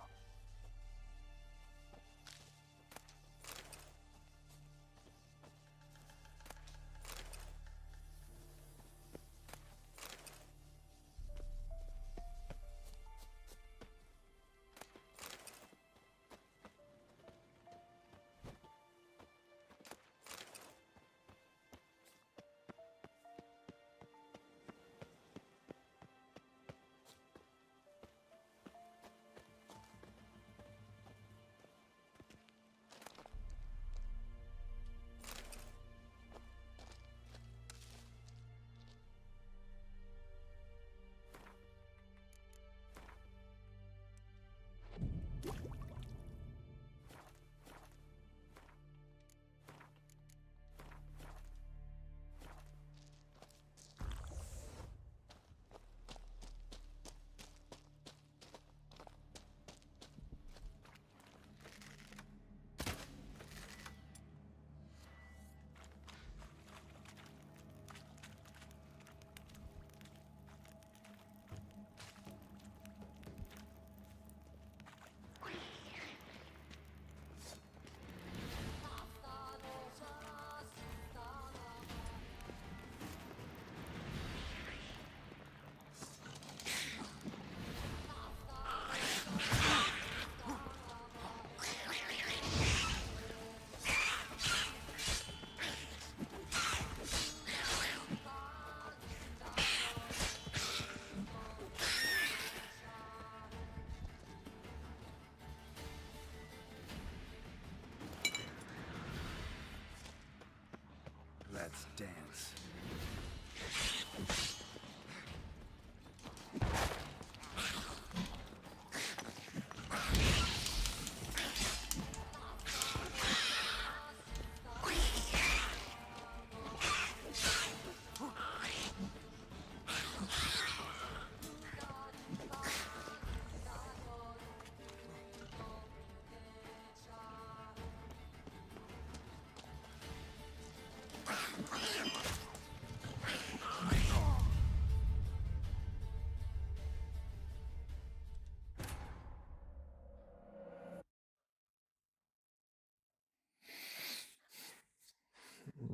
Let's dance.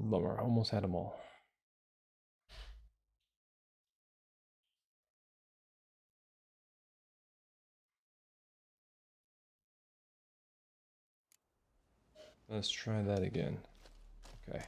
Bummer, almost had them all. Let's try that again. Okay.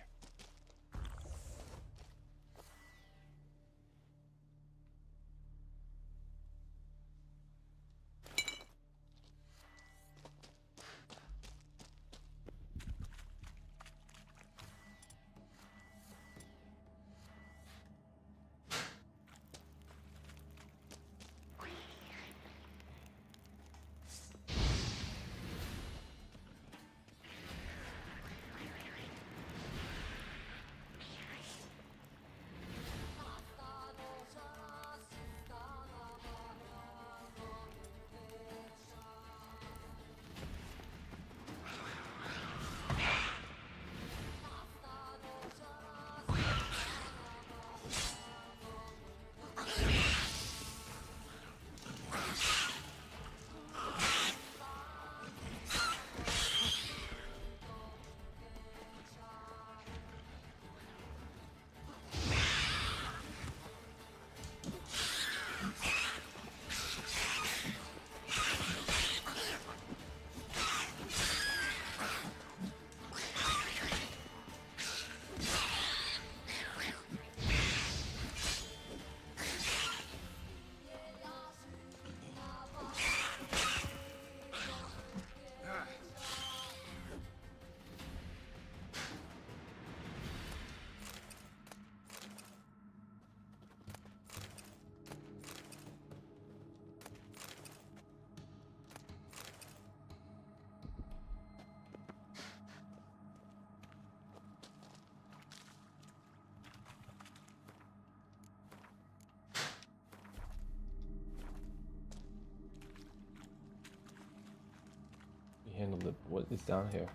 Handled it. What is down here?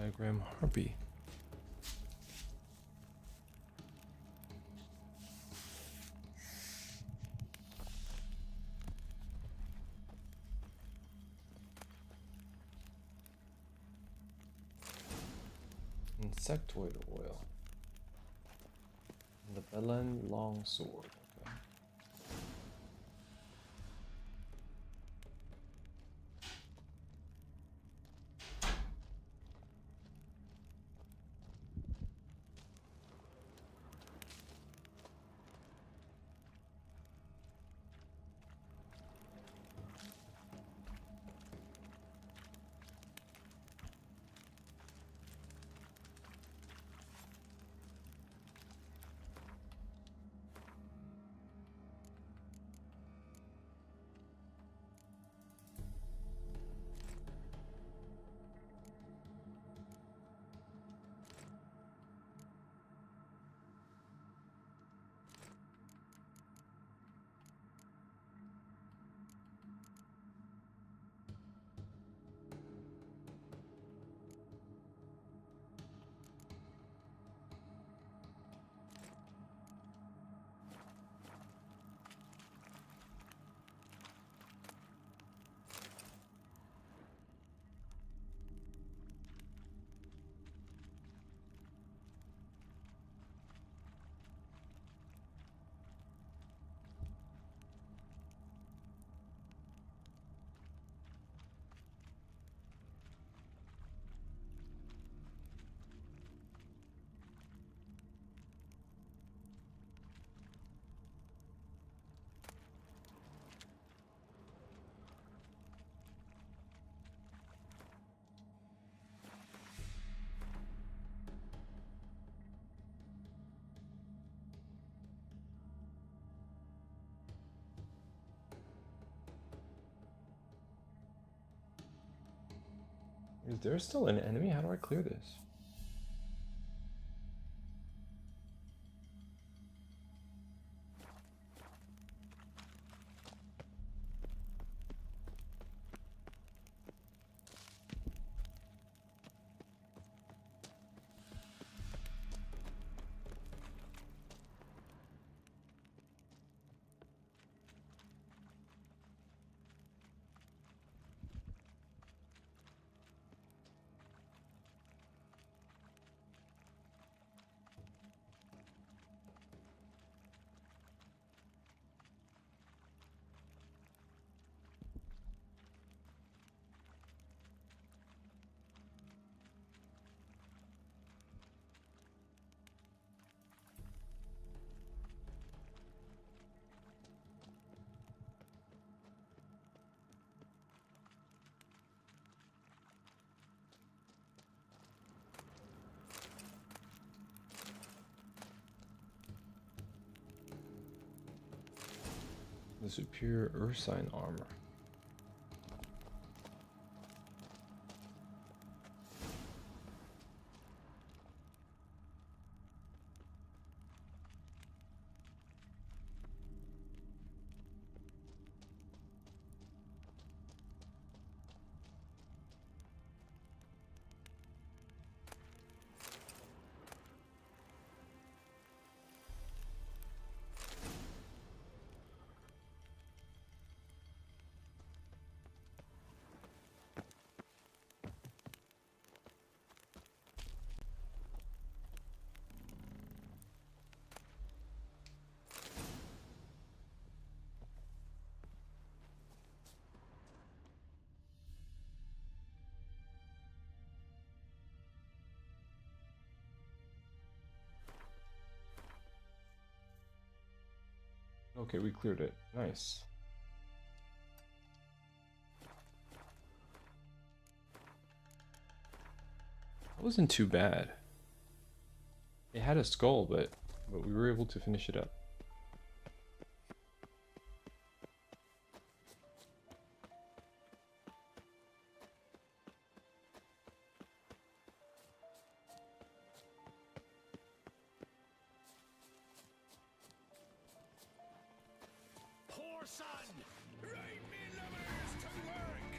diagram harpy. Insectoid oil. And the Belen long sword. Okay. Is there still an enemy? How do I clear this? The superior Ursine armor. Okay, we cleared it. Nice. That wasn't too bad. It had a skull, but we were able to finish it up. Poor son! Right me lovers to work!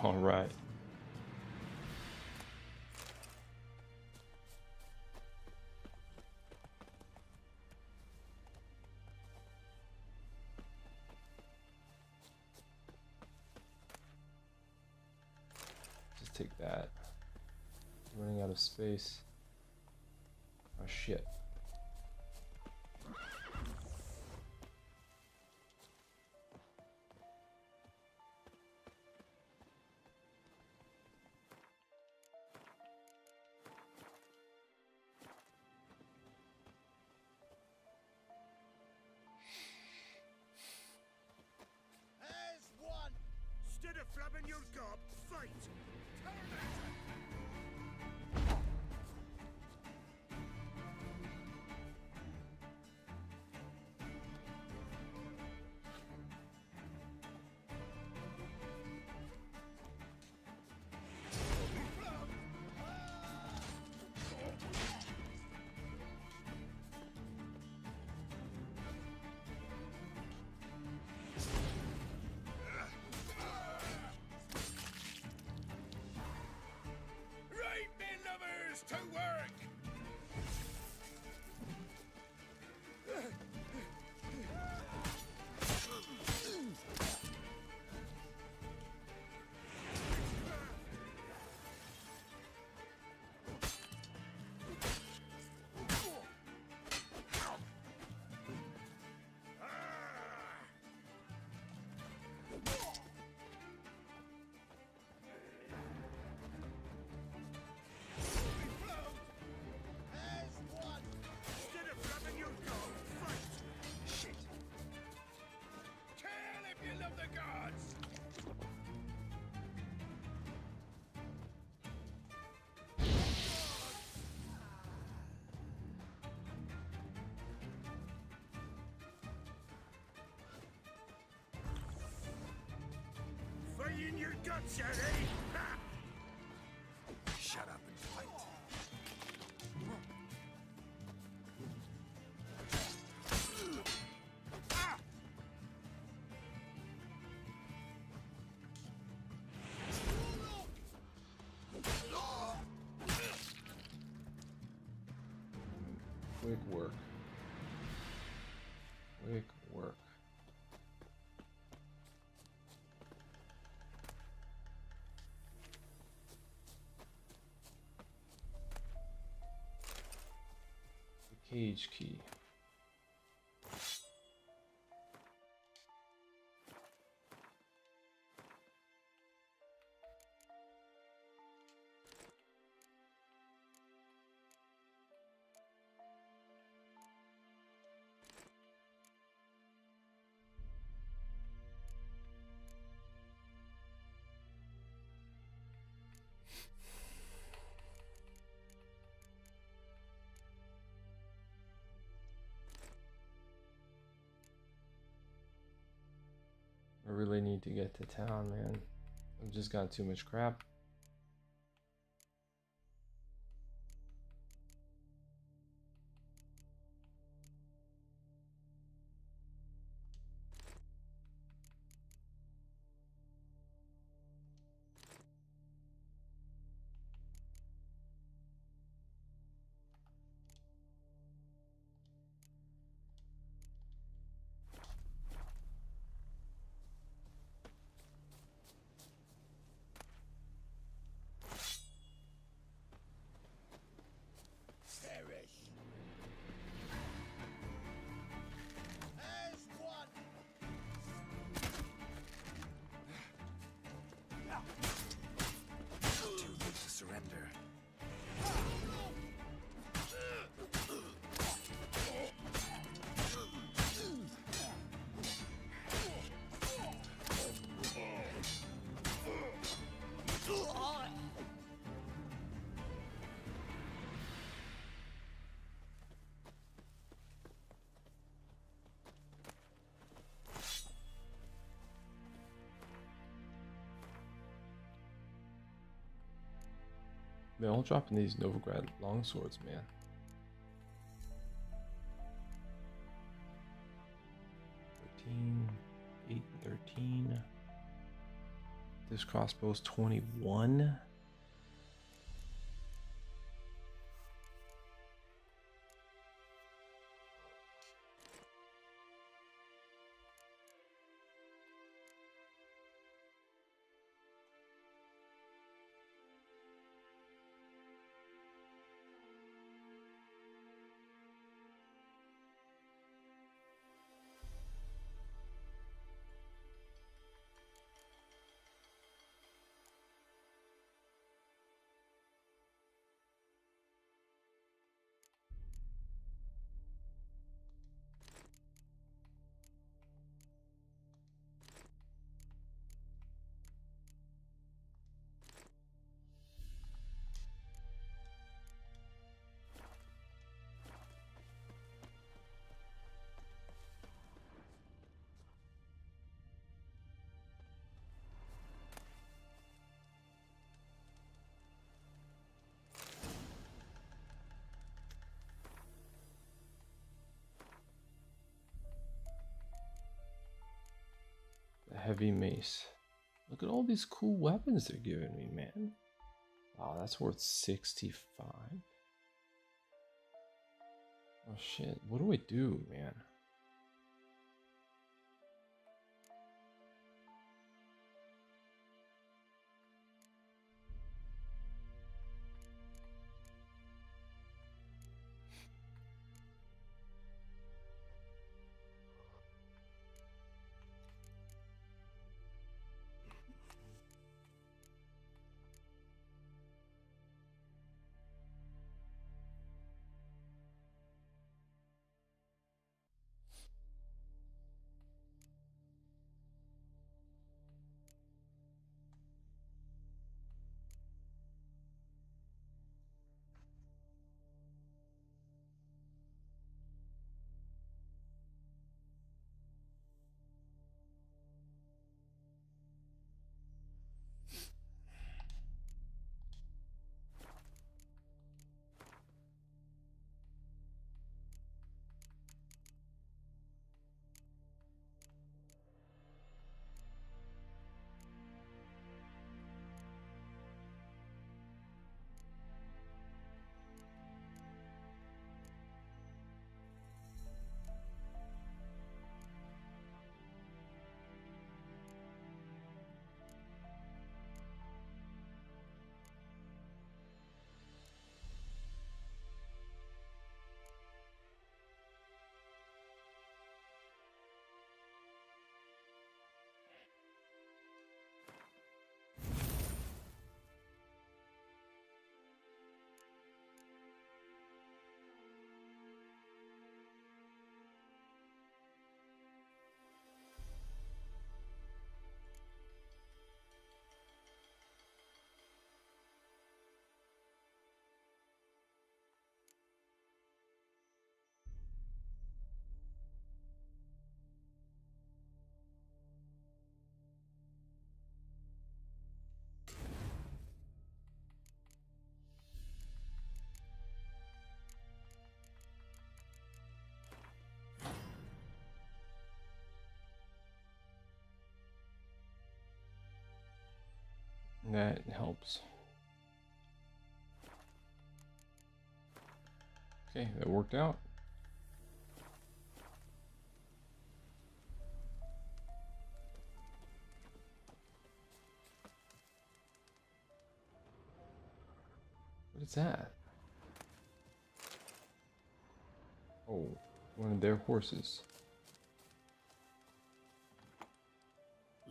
All right. Just take that. Running out of space. Oh shit. Instead of flabbing your gob, fight! To work! In your guts, Ciri! Shut up and fight. Quick work. Quick work. Cage key. I really need to get to town, man. I've just got too much crap. They're all dropping these Novigrad longswords, man. $13, $8, and $13. This crossbow's 21. The heavy mace. Look at all these cool weapons they're giving me, man. Wow, that's worth 65. Oh shit, what do I do, man? That helps. Okay, that worked out. What is that? Oh, one of their horses.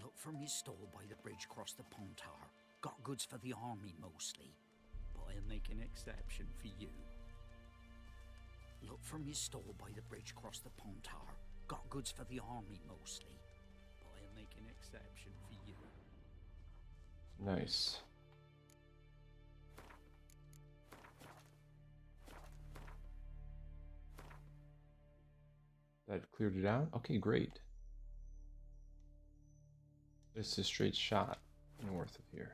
Look for me stall by the bridge across the pond tower. Got goods for the army mostly, but I'll make an exception for you. Look for me stall by the bridge across the pond tower. Got goods for the army mostly, but I'll make an exception for you. Nice. That cleared it out? Okay, great. It's a straight shot north of here.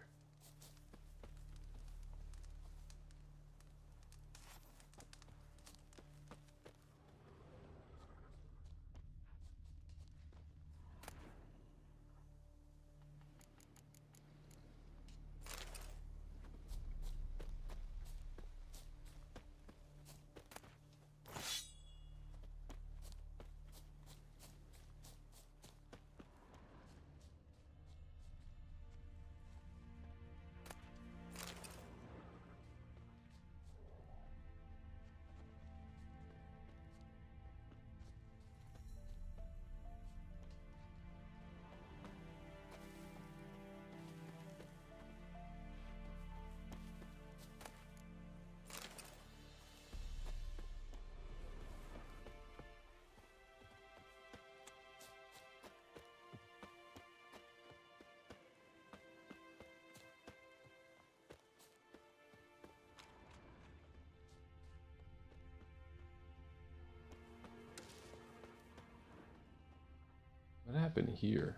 happened here?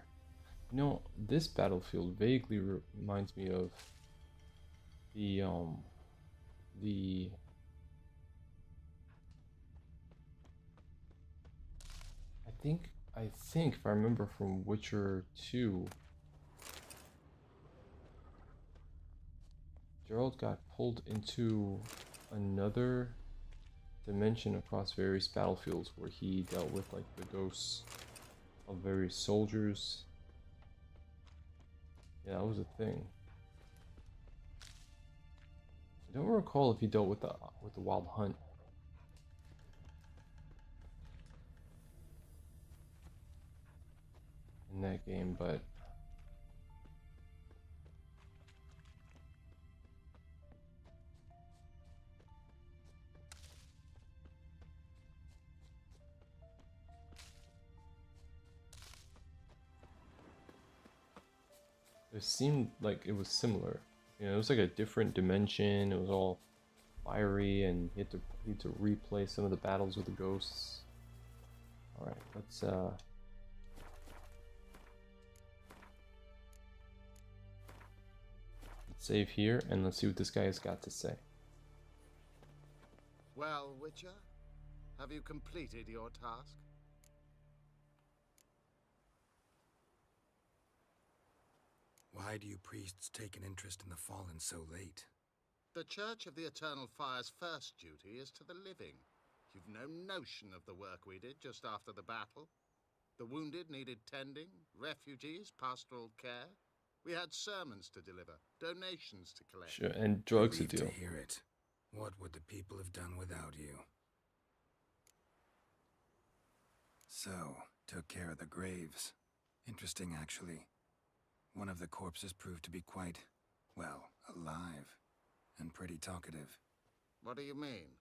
You know, this battlefield vaguely reminds me of the I think if I remember from Witcher 2, Geralt got pulled into another dimension across various battlefields where he dealt with like the ghosts of various soldiers. Yeah, that was a thing. I don't recall if he dealt with the Wild Hunt. In that game, but it seemed like it was similar. You know, it was like a different dimension. It was all fiery, and he had to replay some of the battles with the ghosts. All right, let's save here, and let's see what this guy has got to say. Well, Witcher, have you completed your task? Why do you priests take an interest in the fallen so late? The Church of the Eternal Fire's first duty is to the living. You've no notion of the work we did just after the battle. The wounded needed tending, refugees, pastoral care. We had sermons to deliver, donations to collect. Sure, and drugs to Relieved deal. to hear it. What would the people have done without you? So, took care of the graves. Interesting, actually. One of the corpses proved to be quite, well, alive. And pretty talkative. What do you mean?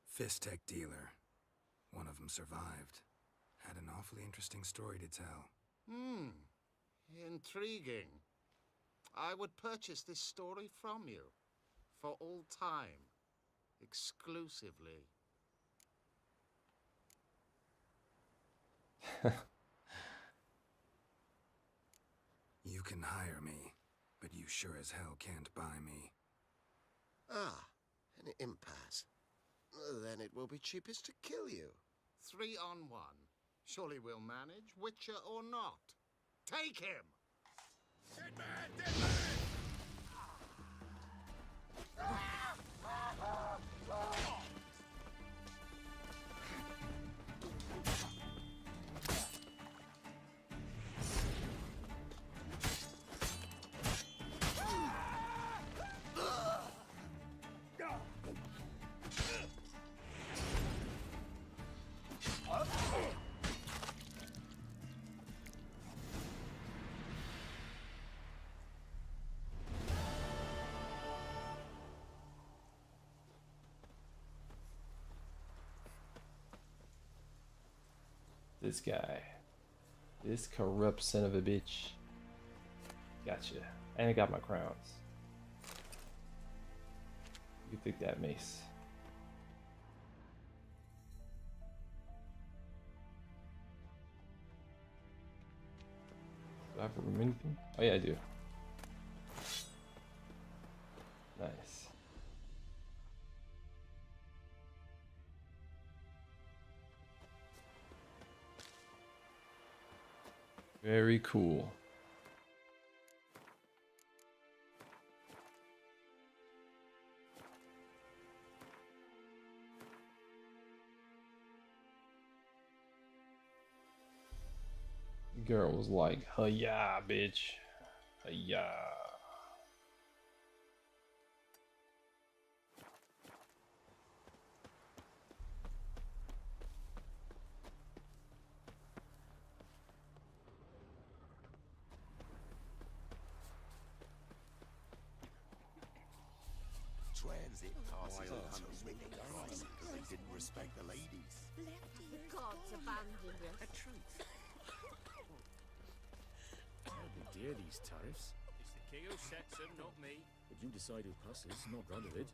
Fist tech dealer. One of them survived. Had an awfully interesting story to tell. Intriguing. I would purchase this story from you. For all time. Exclusively. You can hire me, but you sure as hell can't buy me. Ah, an impasse. Then it will be cheapest to kill you. 3 on 1. Surely we'll manage, Witcher or not. Take him! Dead man! Dead man! This guy. This corrupt son of a bitch. Gotcha. And I got my crowns. You can take that mace. Do I have room anything? Oh yeah, I do. Nice. Very cool. The girl was like, "Hi-ya, bitch. Hi-ya." Transit passes hunters with the guns because they didn't respect the ladies. The gods abandoned us. A truth. Terribly dear, these tariffs. It's the king who sets them, not me. But you decide who passes, not Radovid.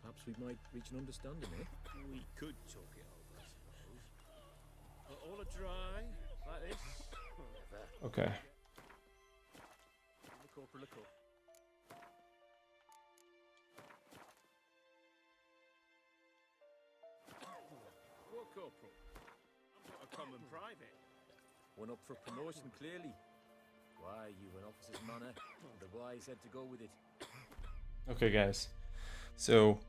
Perhaps we might reach an understanding, eh? We could talk it over, I suppose. All are dry, like this. Okay. What corporal? I'm not a common private. One up for promotion, clearly. Why, you've an officer's manner, and the wise had to go with it. Okay, guys. So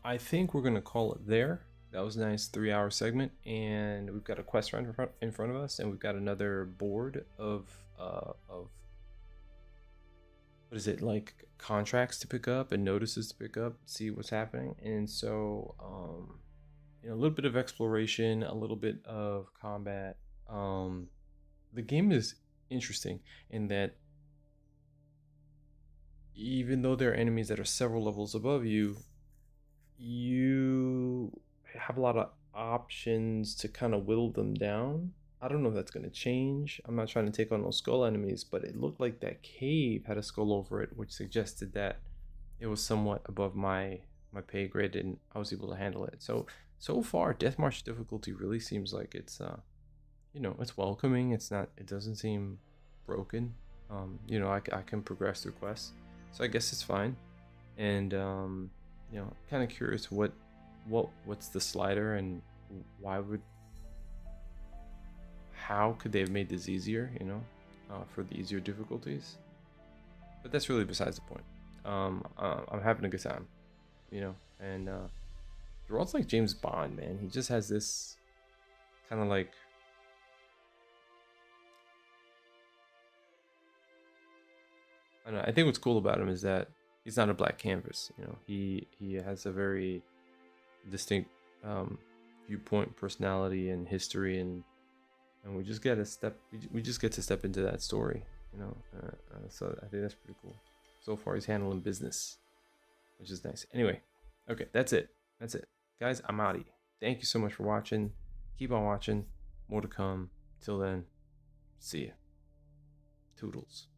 I think we're gonna call it there. That was a nice 3-hour segment, and we've got a quest run in front of us, and we've got another board of what is it, like contracts to pick up and notices to pick up, see what's happening. And so you know, a little bit of exploration, a little bit of combat. The game is interesting in that even though there are enemies that are several levels above you, you have a lot of options to kind of whittle them down. I don't know if that's going to change. I'm not trying to take on those skull enemies, but it looked like that cave had a skull over it, which suggested that it was somewhat above my pay grade, and I was able to handle it. So far, Deathmarch difficulty really seems like it's you know, it's welcoming. It doesn't seem broken. You know, I can progress through quests, so I guess it's fine. And you know, kind of curious what's the slider, and how could they have made this easier, you know, for the easier difficulties? But that's really besides the point. I'm having a good time, you know, and Geralt's like James Bond, man. He just has this kind of like, I don't know, I think what's cool about him is that he's not a black canvas, you know. He has a very distinct viewpoint, personality, and history, and we just get to step into that story, you know. So I think that's pretty cool. So far, he's handling business, which is nice. Anyway, okay, that's it, guys. I'm outie. Thank you so much for watching. Keep on watching. More to come. Till then, see ya. Toodles.